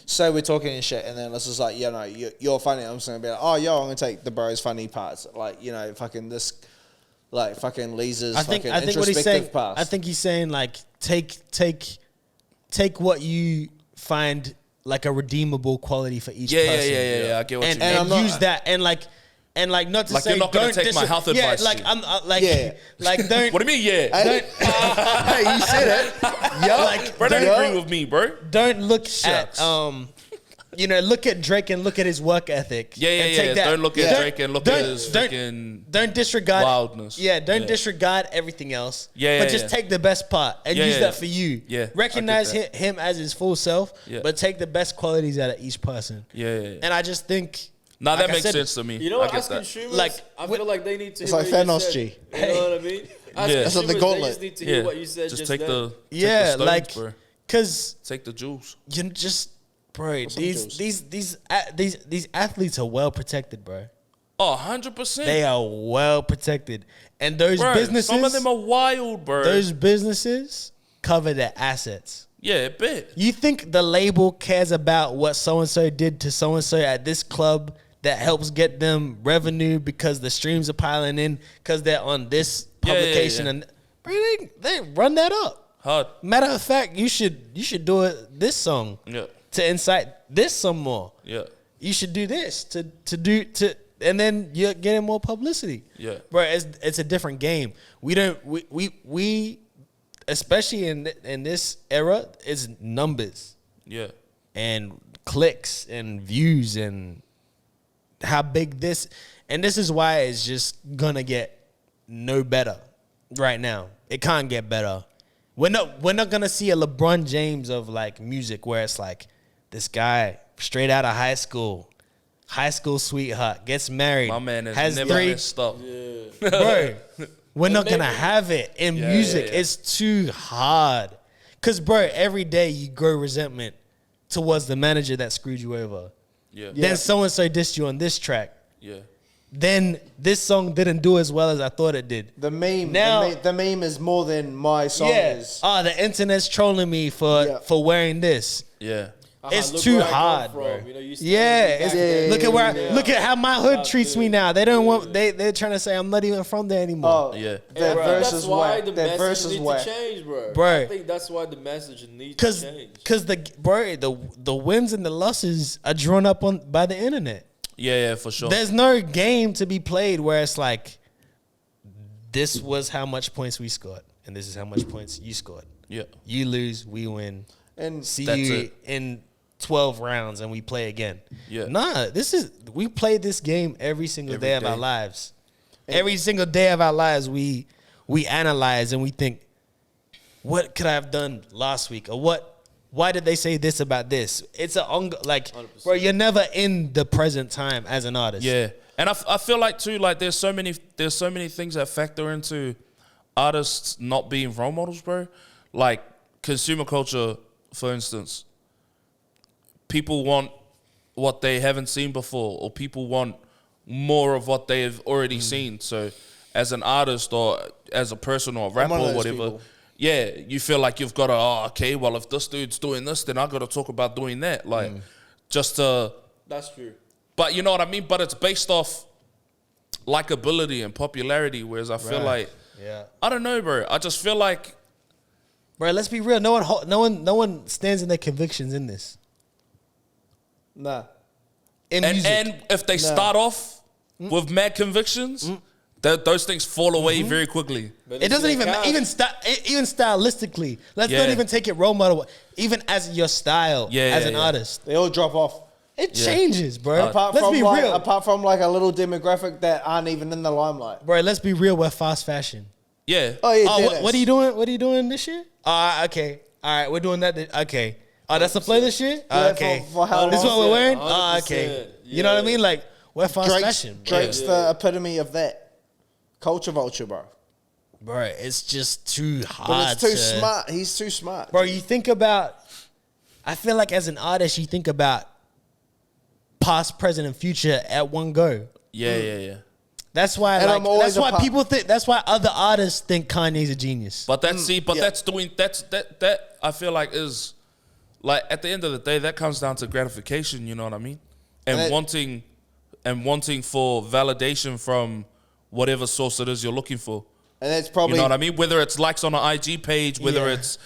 so we're talking and shit, and then it's just like, you're funny. I'm just gonna be like, oh, yo, I'm gonna take the bro's funny parts, like, fucking this, like, fucking Lisa's I think fucking what he's saying. introspective parts. I think he's saying like take what you find like a redeemable quality for each Yeah, person. yeah. I get what and, you mean. and I'm not- use that and like not to Like, say you're not gonna don't take my health yeah, advice like shit. I'm like Yeah. like don't What do you mean? Yeah, Hey, hey, you said it. Yo, like bro, don't yo. agree with me, bro. don't look Shucks. at look at Drake and look at his work ethic. Yeah. and take that. Don't look at Yeah. Drake and look Don't- at his don't- freaking. Don't disregard Wildness. Yeah, don't Yeah. disregard everything else. Yeah, but yeah, just yeah. take the best part and Yeah, use yeah, that yeah. for you. Yeah, I get recognize that. him as his full self, Yeah. but take the best qualities out of each person. Yeah. And I just think, Nah, like that I makes said, sense to me. You know I what? get As that. consumers, Like, I feel like they need to. It's hear like what you Thanos, said. G. You know what I mean? As Yeah. That's what the consumers, gauntlet. They just need to hear what you said. Just Just take then. the yeah, stones, like, bro. because Take the jewels. you just, bro, some juice? these athletes are well protected, bro. Oh, 100%. They are well protected, and those Bro, businesses, some of them are wild, bro. those businesses cover their assets. Yeah, bet. You think the label cares about what so and so did to so and so at this club that helps get them revenue because the streams are piling in because they're on this Yeah, yeah, publication yeah. and bro, they run that up. Hard. Matter of fact, you should do it this song Yeah. to incite this some more. Yeah. You should do this and then you're getting more publicity. Yeah. Bro, it's a different game. We especially in this era, it's numbers Yeah. and clicks and views and how big this, and this is why it's just gonna get no better right now. It can't get better. We're not gonna see a LeBron James of like music where it's like this guy straight out of high school, high school sweetheart, gets married, My man has never three. messed up. Bro, we're not gonna have it in music. yeah. It's too hard. Cause bro, every day you grow resentment towards the manager that screwed you over. Yeah. Then so and so dissed you on this track. Yeah. Then this song didn't do as well as I thought it did. The meme, Now- the meme is more than my song is. Oh, the internet's trolling me for wearing this. Yeah. It's look too where I come hard, from. bro. You know, you used to Yeah, back it's, then. look at where Yeah. look at how my hood Shout treats to- me now. They don't want yeah. they're trying to say I'm not even from there anymore. Oh, Yeah. that Bro, verse that's is why whack. the That verse message is needs whack. to change, bro. Bro. I think that's why the message needs to change. Cause the wins and the losses are drawn up on by the internet. Yeah, for sure. There's no game to be played where it's like, this was how much points we scored, and this is how much points you scored. Yeah. You lose, we win. And See That's you it. in 12 rounds, and we play again. Yeah. Nah, we play this game every single Every day of our day. lives. Every single day of our lives, we analyze and we think, what could I have done last week, or what? Why did they say this about this? It's like, 100%. bro, you're never in the present time as an artist. Yeah, and I feel like too, like there's so many things that factor into artists not being role models, bro. Like consumer culture, for instance. People want what they haven't seen before, or people want more of what they've already seen. So, as an artist or as a person or a rapper one of or those whatever, people. yeah, you feel like you've got to. Oh, okay. Well, if this dude's doing this, then I got to talk about doing that. Like, just to. That's true. But you know what I mean? But it's based off likability and popularity, whereas I feel like, Yeah. I don't know, bro. I just feel like, Bro, let's be real. No one stands in their convictions in this. nah. In and, music. and if they start off with mad convictions, those things fall away very quickly. But It it's doesn't your even cash. even stylistically. Let's Yeah. not even take it role model. Even as your style Yeah, as yeah, an yeah. artist, They all drop off. it Yeah. changes, bro. Apart Let's from be like, real, apart from like a little demographic that aren't even in the limelight. bro. Let's be real. We're fast fashion. Yeah. Oh yeah, Oh, deadass. what are you doing? What are you doing this year? Okay, all right, we're doing that. Okay. Oh, that's the play this year. Yeah, Okay, for how this is what we're 100%, wearing. Oh, okay. 100%, You know what I yeah. mean? Like we're fast Drake's, fashion, bro. Drake's the epitome of that. Culture vulture, bro. Bro, it's just too But hard. it's too to- smart. He's too smart. Bro, you think about, I feel like as an artist, you think about past, present, and future at one go. Yeah. That's why, And like, I'm always that's why a pa- people think, that's why other artists think Kanye's a genius. But that's yeah. that I feel like is like at the end of the day that comes down to gratification, you know what I mean? And And wanting for validation from whatever source it is you're looking for. and that's You probably know what I mean? Whether it's likes on an IG page, whether Yeah. it's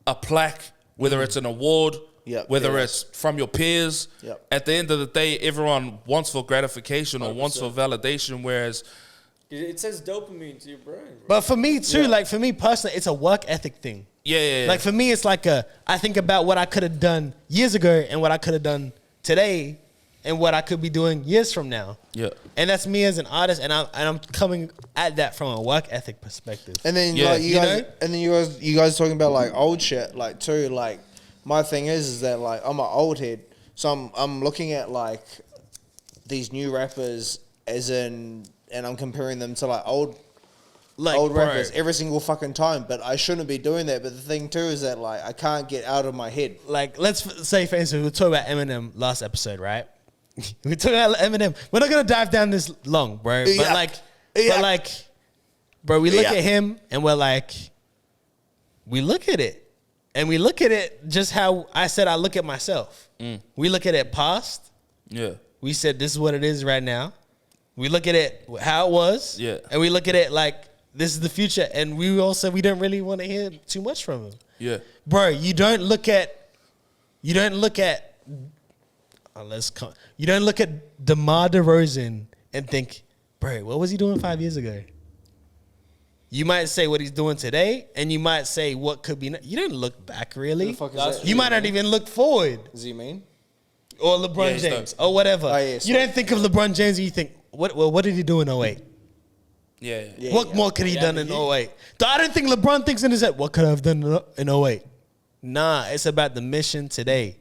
a plaque, whether it's an award, Yep, whether yeah. it's from your peers. Yep. At the end of the day, everyone wants for gratification or wants for 100%. validation, whereas It says dopamine to your brain, bro. But for me too, like for me personally, it's a work ethic thing. yeah. Like for me, it's like I think about what I could have done years ago and what I could have done today and what I could be doing years from now. Yeah. And that's me as an artist, and I'm coming at that from a work ethic perspective. And then Yeah. like you You guys, know? and then you guys talking about like old shit, like too. Like my thing is that like I'm an old head, so I'm looking at like these new rappers as in, and I'm comparing them to like old Like old bro, rappers every single fucking time. But I shouldn't be doing that. But the thing too is that like I can't get out of my head. like let's say for instance, we were talking about Eminem last episode, right? We talking about Eminem. We're not gonna dive down this long, bro. But Yeah. like, Yeah. but like, bro, we look Yeah. at him and we're like, we look at it, and we look at it just how I said I look at myself. We look at it past. Yeah. We said this is what it is right now. We look at it how it was. Yeah. And we look at it like this is the future. And we all said we don't really want to hear too much from him. Yeah. Bro, you don't look at you don't look at DeMar DeRozan and think, bro, what was he doing 5 years ago? You might say what he's doing today, and you might say what could be. You didn't look back really. Who the fuck is That's that? You might not even look forward. Does he mean? Or LeBron he's James, done. or whatever. Oh, yeah, you sorry. don't think of LeBron James, and you think, what did he do in 08? Yeah. Yeah, What yeah. more could he Yeah, done but in he- 08? I don't think LeBron thinks in his head, what could I have done in 08? Nah, it's about the mission today.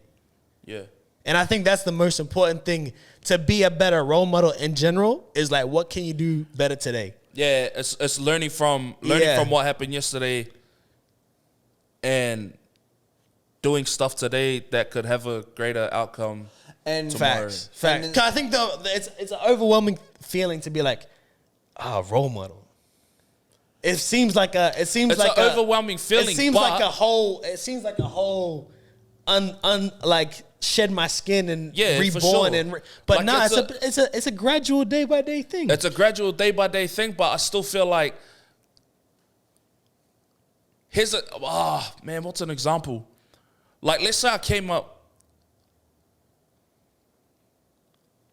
Yeah. And I think that's the most important thing to be a better role model in general is like, what can you do better today? Yeah, it's learning from what happened yesterday and doing stuff today that could have a greater outcome And tomorrow. Facts. 'Cause I think it's an overwhelming feeling to be like, role model. It seems like an overwhelming feeling. It seems like a whole like shed my skin and reborn for sure. but Like, it's a gradual day by day thing. It's a gradual day by day thing, but I still feel like what's an example? Like, let's say I came up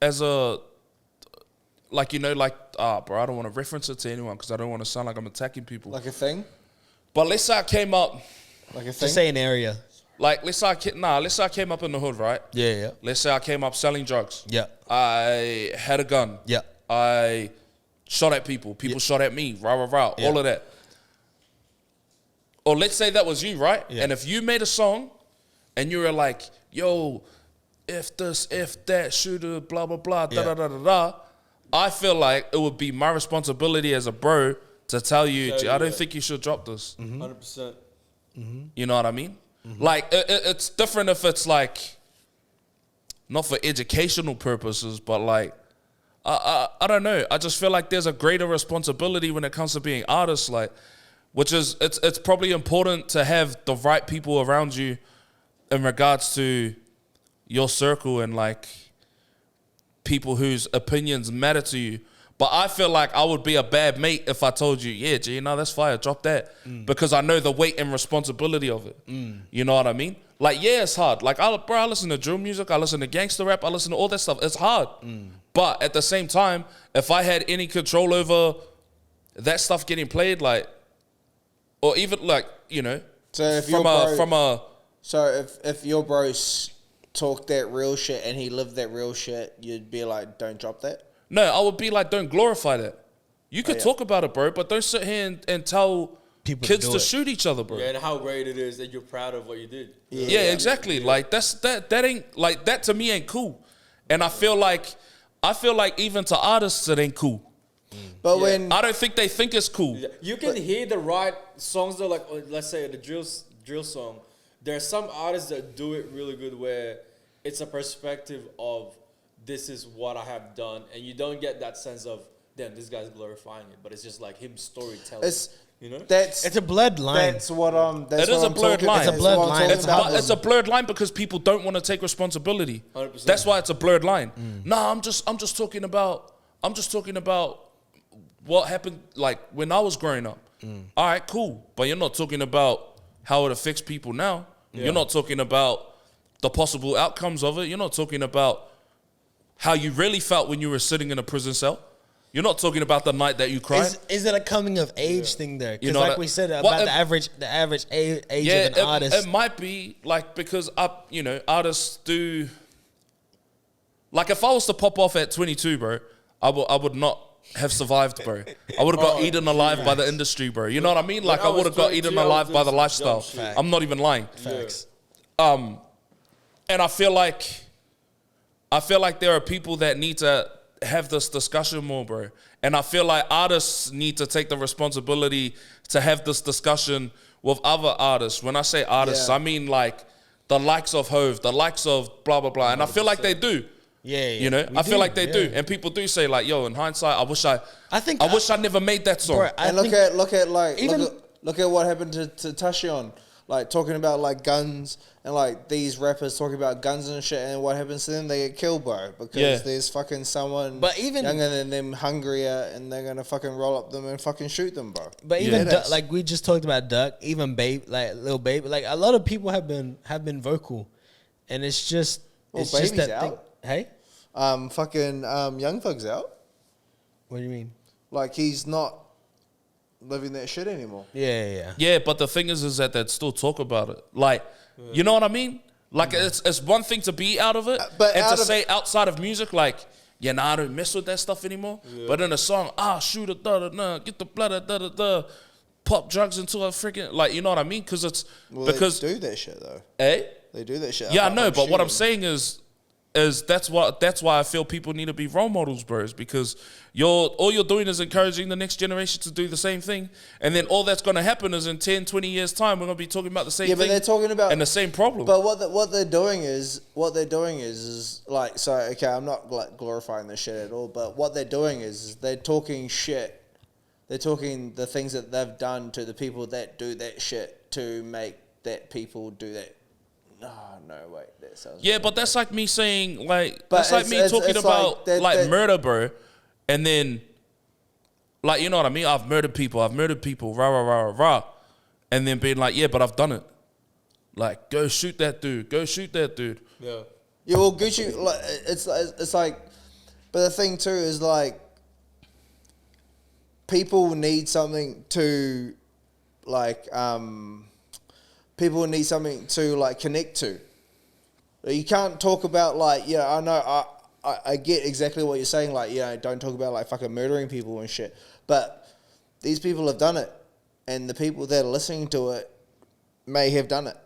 as a, like, you know, like, bro, I don't want to reference it to anyone because I don't want to sound like I'm attacking people. like a thing, But let's say I came up, like a thing. Just say an area. like, let's say I came up in the hood, right? Yeah. Let's say I came up selling drugs. Yeah. I had a gun. Yeah. I shot at people. People shot at me. Rah, rah, rah. Yeah. All of that. Or let's say that was you, right? Yeah. And if you made a song and you were like, yo, if this, if that, shooter, blah, blah, blah, da, da, da, da, da, I feel like it would be my responsibility as a bro to tell you, I don't think you should drop this. 100%. You know what I mean? Like, it's different if it's like, not for educational purposes, but like, I don't know. I just feel like there's a greater responsibility when it comes to being artists, like, which is, it's probably important to have the right people around you in regards to your circle and like people whose opinions matter to you. But I feel like I would be a bad mate if I told you, yeah, G, no, that's fire, drop that. Because I know the weight and responsibility of it. You know what I mean? Like, yeah, it's hard. Like, I listen to drill music, I listen to gangster rap, I listen to all that stuff. It's hard. But at the same time, if I had any control over that stuff getting played, like, or even like, you know, So if your bro talked that real shit and he lived that real shit, you'd be like, don't drop that. no, I would be like, don't glorify that. You could talk about it, bro, but don't sit here and tell People to kids do to it. shoot each other, bro. Yeah, and how great it is that you're proud of what you did. Yeah, exactly. Like that ain't like that to me ain't cool. And I feel like even to artists it ain't cool. But when I don't think they think it's cool. You can hear the right songs though, like let's say the drill song. There are some artists that do it really good where it's a perspective of this is what I have done, and you don't get that sense of damn, this guy's glorifying it, but it's just like him storytelling. You know, it's a blurred line. That's what that's It is what a I'm blurred talking- line. that's It's a blurred what I'm line. talking It's, about. it's a blurred line because people don't want to take responsibility. 100%. That's why it's a blurred line. Nah, I'm just talking about what happened like when I was growing up. All right, cool. But you're not talking about how it affects people now. You're not talking about the possible outcomes of it. You're not talking about how you really felt when you were sitting in a prison cell. You're not talking about the night that you cried. Is it a coming of age thing there? Because You know like that- we said Well, about the average age of an artist. It might be like because artists do. Like if I was to pop off at 22, bro, I would not have survived, bro. I would have got eaten alive by the industry, bro. You know what I mean? Like When I I would was have got 22, eaten I was alive doing by the some lifestyle. dumb shit. I'm not even lying. Facts. And I feel like there are people that need to have this discussion more, bro. And I feel like artists need to take the responsibility to have this discussion with other artists. When I say artists, Yeah. I mean like the likes of Hove, the likes of blah, blah, blah. And I feel like they do. Yeah, You know, we I feel like they do. yeah. And people do say like, yo, in hindsight, I wish I never made that song. Bro, And look at what happened to Tashion, like talking about like guns and like these rappers talking about guns and shit, and what happens to them? They get killed, bro, because there's fucking someone But even- younger than them, hungrier, and they're gonna fucking roll up them and fucking shoot them, bro. But even Yeah. Duck, like we just talked about Duck, even Babe, like Lil Babe, like a lot of people have been vocal, and it's just Well, it's just Baby's that thing. out. Hey, Young Thug's out. what do you mean? Like he's not living that shit anymore. Yeah. Yeah, but the thing is that they'd still talk about it. Like, you know what I mean? Like, it's one thing to be out of it, But and out to of- say outside of music, like, yeah, nah, I don't mess with that stuff anymore. But in a song, shoot a da-da-da, get the blood, da-da-da, pop drugs into a freaking, like, you know what I mean? Because it's, Well, because, they do that shit though. eh? They do that shit. Yeah, I apart know, from but what I'm shooting. saying is, that's why I feel people need to be role models, bros, because all you're doing is encouraging the next generation to do the same thing, and then all that's going to happen is in 10, 20 years time we're going to be talking about the same thing. But they're talking about and the same problem. But what they're doing is like, so okay, I'm not like glorifying this shit at all, but what they're doing is they're talking shit. They're talking the things that they've done to the people that do that shit to make that people do that. No, wait, that sounds. Yeah, but that's like me saying like But that's like me talking it's about like that, murder, bro, and then like, you know what I mean? I've murdered people, rah rah rah rah rah, and then being like, yeah, but I've done it. Like, go shoot that dude. Yeah. Yeah, well, Gucci, like it's like, but the thing too is like, people need something to, like, people need something to like connect to. You can't talk about like, yeah, I know, I get exactly what you're saying. Like, you know, don't talk about like fucking murdering people and shit. But these people have done it, and the people that are listening to it may have done it.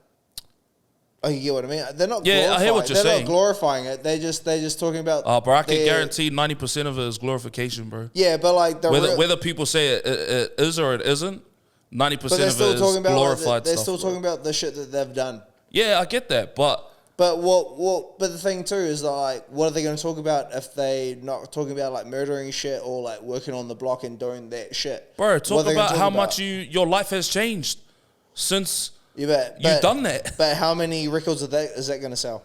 Oh, you get what I mean? They're not. Yeah, I hear what you're saying. They're not glorifying it. They're just talking about. Oh, bro, I can guarantee 90% of it is glorification, bro. Yeah, but like whether people say it is or it isn't, 90% of it is glorified they're stuff. still talking about the shit that they've done. Yeah, I get that, but what? But the thing too is like, what are they going to talk about if they not talking about like murdering shit or like working on the block and doing that shit? Bro, talk about how much your life has changed since you've done that. But how many records is that going to sell?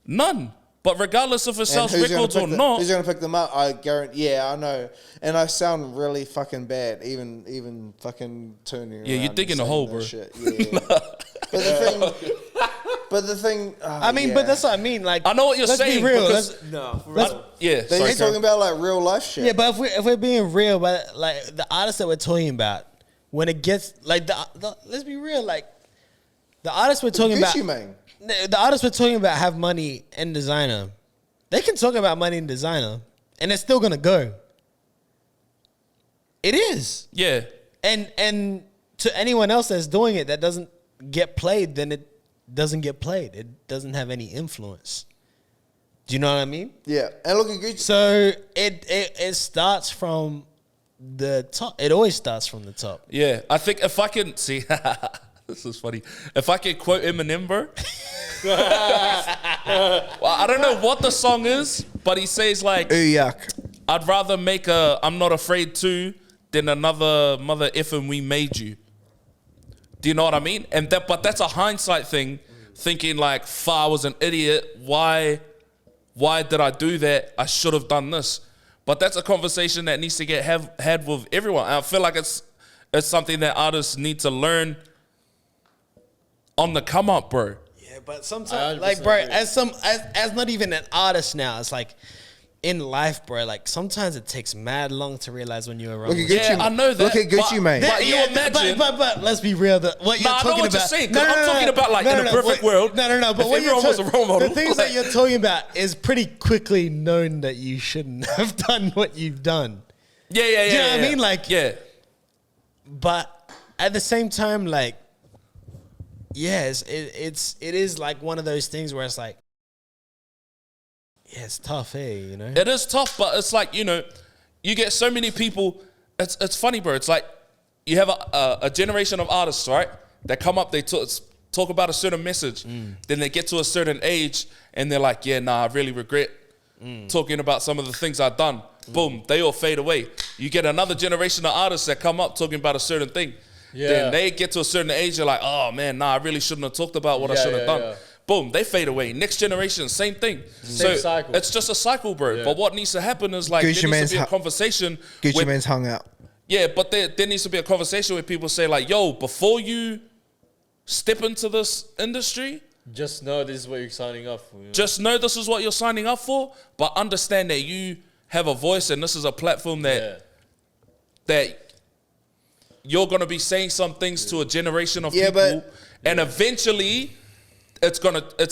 None. But regardless if it sells records or not, who's going to pick them up? I guarantee. Yeah, I know, and I sound really fucking bad, even fucking turning. Yeah, you're digging a hole, bro. Shit. Yeah. But the thing. I mean, but that's what I mean. Like, I know what you're saying. Be real. Yeah, they're talking about like real life shit. Yeah, but if we're being real, but like the artists that we're talking about, when it gets like let's be real, like the artists we're talking about, the artists we're talking about have money and designer. They can talk about money and designer, and it's still gonna go. It is. Yeah. And to anyone else that's doing it that doesn't get played, then it doesn't get played. It doesn't have any influence. Do you know what I mean? Yeah. And look at Gucci. So it starts from the top. It always starts from the top. Yeah. I think if I can see this is funny. If I can quote Eminem, bro. Well, I don't know what the song is, but he says like, yuck. I'd rather make a I'm Not Afraid To than another mother effing We Made You. Do you know what I mean? But that's a hindsight thing, thinking like, I was an idiot. Why did I do that? I should have done this. But that's a conversation that needs to get had with everyone. And I feel like it's something that artists need to learn on the come up, bro. Yeah, but sometimes, like, bro, as not even an artist now, it's like in life, bro. Like sometimes it takes mad long to realize when you're wrong. Look at Gucci, I know that. Look at Gucci, man. But you imagine. But let's be real. What you're talking about. You're saying. I'm talking about like in a perfect world. No. But if everyone was a role model, the things that you're talking about is pretty quickly known that you shouldn't have done what you've done. Yeah. Do you know what I mean? Like, yeah. But at the same time, like, yes, it is like one of those things where it's like, yeah, it's tough, you know? It is tough, but it's like, you know, you get so many people. It's funny, bro. It's like you have a generation of artists, right? That come up, they talk about a certain message. Then they get to a certain age and they're like, yeah, nah, I really regret talking about some of the things I've done. Boom, they all fade away. You get another generation of artists that come up talking about a certain thing. Yeah. Then they get to a certain age, they're like, oh man, nah, I really shouldn't have talked about what I should have done. Yeah. Boom, they fade away. Next generation, same thing. Same cycle. It's just a cycle, bro. Yeah. But what needs to happen is like, there needs to be a conversation. Gucci Mane's hung out. Yeah, but there needs to be a conversation where people say like, yo, before you step into this industry, just know this is what you're signing up for. Just know this is what you're signing up for, but understand that you have a voice and this is a platform that you're going to be saying some things to a generation of people, and eventually it's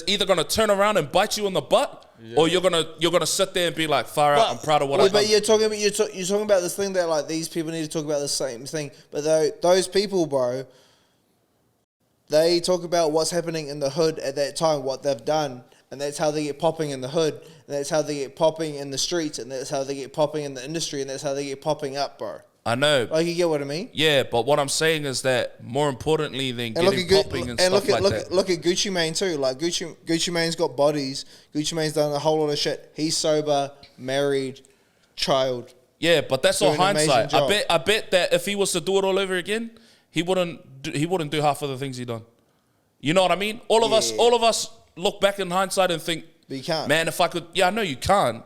either gonna turn around and bite you in the butt, or you're gonna sit there and be like, far out, I'm proud of what I've done. But you're talking about this thing that like these people need to talk about the same thing. But those people, bro, they talk about what's happening in the hood at that time, what they've done, and that's how they get popping in the hood, and that's how they get popping in the streets, and that's how they get popping in the industry, and that's how they get popping up, bro. I know. Like, you get what I mean? Yeah, but what I'm saying is that more importantly than And getting popping and stuff like that. Look at Gucci Mane too. Like Gucci Mane's got bodies. Gucci Mane's done a whole lot of shit. He's sober, married, child. Yeah, but that's all Doing an amazing hindsight. job. I bet that if he was to do it all over again, he wouldn't do half of the things he done. You know what I mean? All of us look back in hindsight and think, But you can't. man, if I could, I know you can't.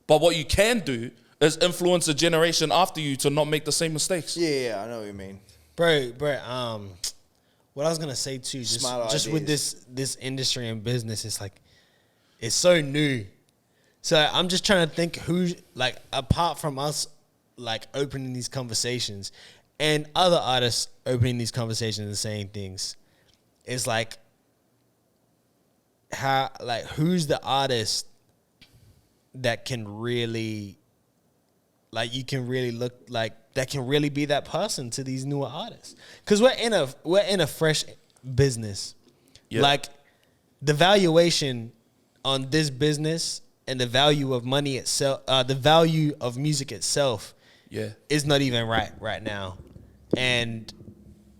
But what you can do is influence a generation after you to not make the same mistakes. Yeah, I know what you mean. Bro, what I was gonna say too, just with ideas. this industry and business, it's like it's so new. So I'm just trying to think who, like, apart from us, like, opening these conversations and other artists opening these conversations and saying things, it's like who's the artist that can really, like, you can really look like that can really be that person to these newer artists? Because we're in a fresh business. Yeah. Like, the valuation on this business and the value of money itself, the value of music itself, is not even right now. And,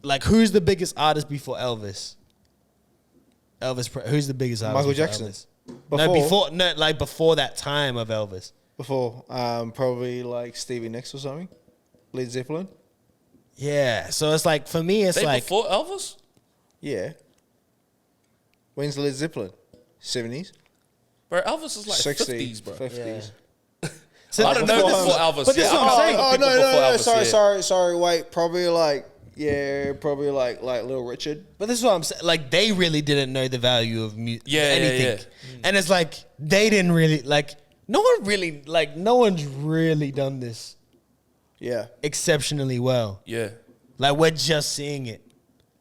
like, who's the biggest artist before Elvis? Who's the biggest artist? Michael before Jackson. Elvis? Before that time of Elvis. Before, probably like Stevie Nicks or something. Led Zeppelin. Yeah, so it's like, for me, it's They like, before Elvis? Yeah. When's Led Zeppelin? 70s? Bro, Elvis is like 60s, 50s, bro. 50s. so I don't know before before Elvis. Elvis. But this is what I'm I saying. know Oh, people no, before no, Elvis, sorry, wait. Probably like Little Richard. But this is what I'm saying. Like, they really didn't know the value of anything. yeah. And it's like, they didn't really, like, no one's really done this Yeah. exceptionally well. Yeah, Like, we're just seeing it.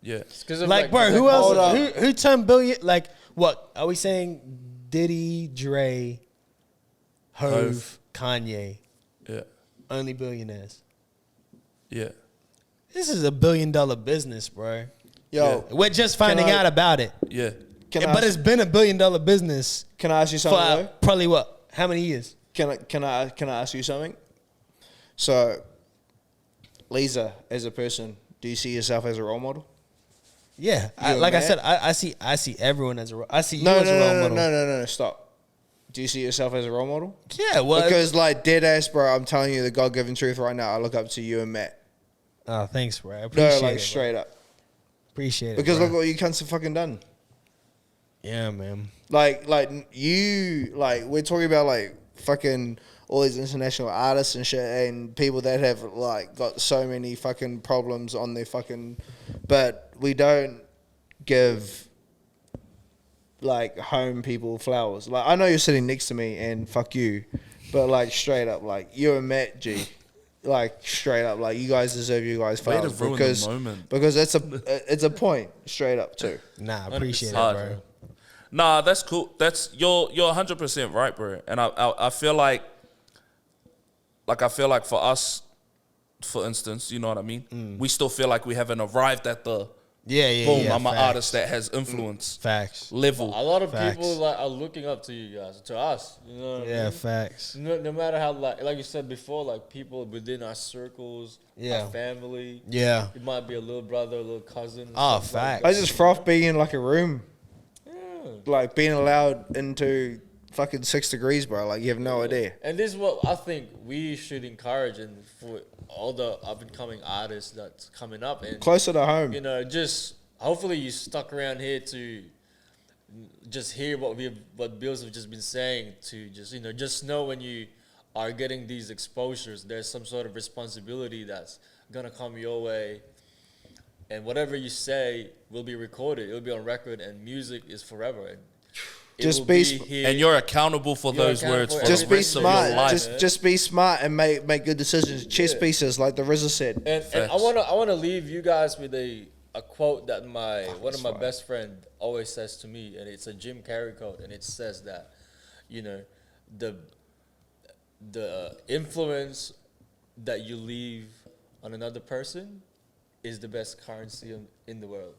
yeah. Like, bro, who Hold up. else? Who turned billion? Like, what? Are we saying Diddy, Dre, Hove, Kanye, Yeah, only billionaires? yeah. This is $1 billion business, bro. Yo, We're just finding out about it. Yeah. But it's been $1 billion business can I ask you for something though? probably what? How many years? Can I ask you something? So, Lisa, as a person, do you see yourself as a role model? Yeah, You and like I Matt? said, I see everyone as I see you No, as a role model. no, stop. Do you see yourself as a role model? Yeah, well, Because like dead ass, bro, I'm telling you the God given truth right now. I look up to you and Matt. oh, thanks, bro. I No, appreciate like it. straight up. Appreciate it. Because bro. look what you cunts have fucking done. Yeah, man. Like you, like we're talking about like fucking all these international artists and shit and people that have like got so many fucking problems on their fucking, but we don't give like home people flowers. Like I know you're sitting next to me and fuck you, but like straight up, like you and Matt G, like straight up, like you guys deserve you guys Way to flowers ruin the moment. because it's a point straight up too. Nah, I appreciate it, hard, bro. Nah, that's cool. That's you're 100% right, bro. And I feel like for us, for instance, you know what I mean? We still feel like we haven't arrived at the Yeah, boom. yeah. I'm an facts. artist that has influence Facts. level. A lot of Facts. people like are looking up to you guys, to us. You know what I Yeah, mean? facts. No matter how like you said before, like people within our circles, Yeah. our family. Yeah. It might be a little brother, a little cousin. Oh, stuff like facts. that. I just froth being in like a room, Yeah. like being allowed into fucking 6 degrees, bro. Like you have no idea. And this is what I think we should encourage, and for all the up and coming artists that's coming up, and Closer to home. you know, just hopefully you stuck around here to just hear what Bills have just been saying, to just know when you are getting these exposures, there's some sort of responsibility that's gonna come your way, and whatever you say will be recorded, it'll be on record, and music is forever. And it Just will be here. And you're accountable for You're those accountable words for for Just the be rest of smart. your life. Just be smart and make good decisions. Chess pieces, like the RZA said. And I Facts. wanna leave you guys with a quote that one of my fine. best friend always says to me, and it's a Jim Carrey quote, and it says that, you know, the influence that you leave on another person is the best currency in the world.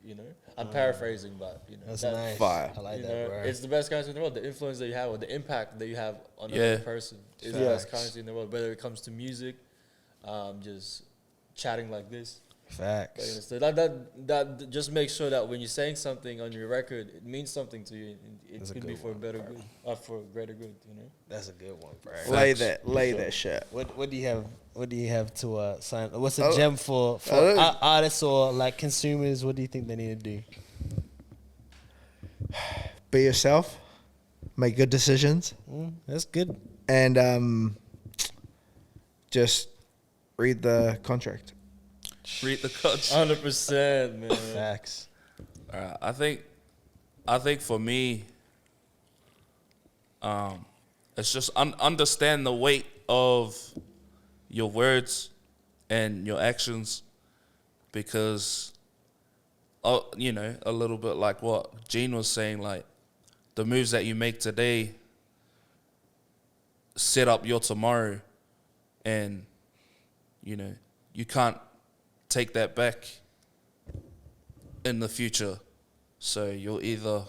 You know, I'm paraphrasing, but you know, That's that- nice. Fire. I like You that, know, bro. it's the best currency in the world. The influence that you have, or the impact that you have on Yeah. another person, is the best Facts. currency in the world. Whether it comes to music, just chatting like this. Facts. So that just make sure that when you're saying something on your record, it means something to you. It That's a could be good for a one, better bro. good, for a greater good. You know. That's a good one, bro. Lay that shit. What do you have? What do you have to sign? What's a Oh, gem for oh. artists or like consumers? What do you think they need to do? Be yourself. Make good decisions. That's good. And just read the contract. Read the cuts. 100%, man. Facts. I think for me, it's just understand the weight of your words and your actions, because, you know, a little bit like what Gene was saying, like the moves that you make today set up your tomorrow, and you know you can't take that back in the future. So you'll either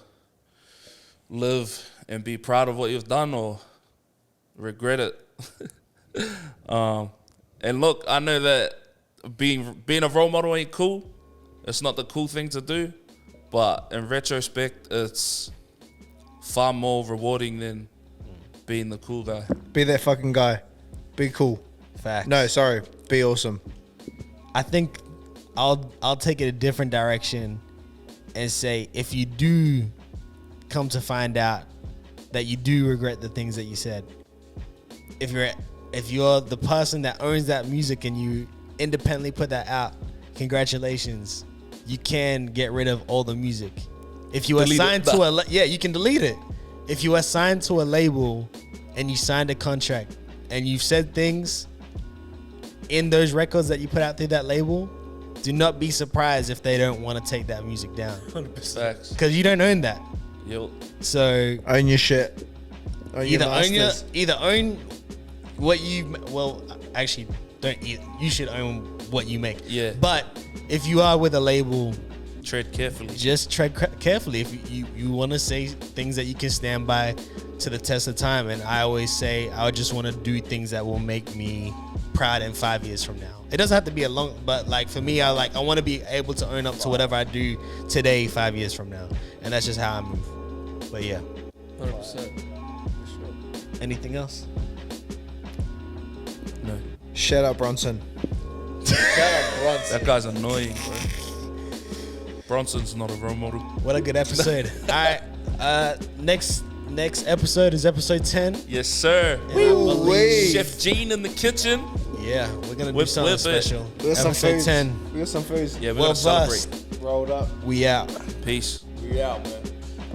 live and be proud of what you've done or regret it. And look, I know that being a role model ain't cool. It's not the cool thing to do. But in retrospect, it's far more rewarding than being the cool guy. Be that fucking guy. Be cool. Facts. No, sorry. Be awesome. I think I'll take it a different direction and say, if you do come to find out that you do regret the things that you said, if you're the person that owns that music and you independently put that out, congratulations, you can get rid of all the music. If you Delete assign it. to you can delete it. If you assign to a label and you signed a contract and you've said things in those records that you put out through that label, do not be surprised if they don't want to take that music down, 100%. Facts. because you don't own that. Yo, So Own your shit. Own your masters. either own what you actually don't. You should own what you make. Yeah. But if you are with a label, tread carefully. just tread carefully. If you want to say things that you can stand by to the test of time, and I always say I just want to do things that will make me proud in 5 years from now. It doesn't have to be a long, but like for me, I want to be able to own up to whatever I do today 5 years from now, and that's just how I move. But yeah, 100%. For sure. anything else? No, Shut up, Bronson. Shout out Bronson. that guy's annoying, bro. Bronson's not a role model. What a good episode. All right, next episode is episode 10. Yes, sir. And I believe- Wait. Chef Gene in the kitchen. Yeah, we're gonna do Whip something it. special. We got some Episode food. 10. We got some food Yeah, we're Well gonna celebrate. bust. rolled up. We out. Peace. We out, man.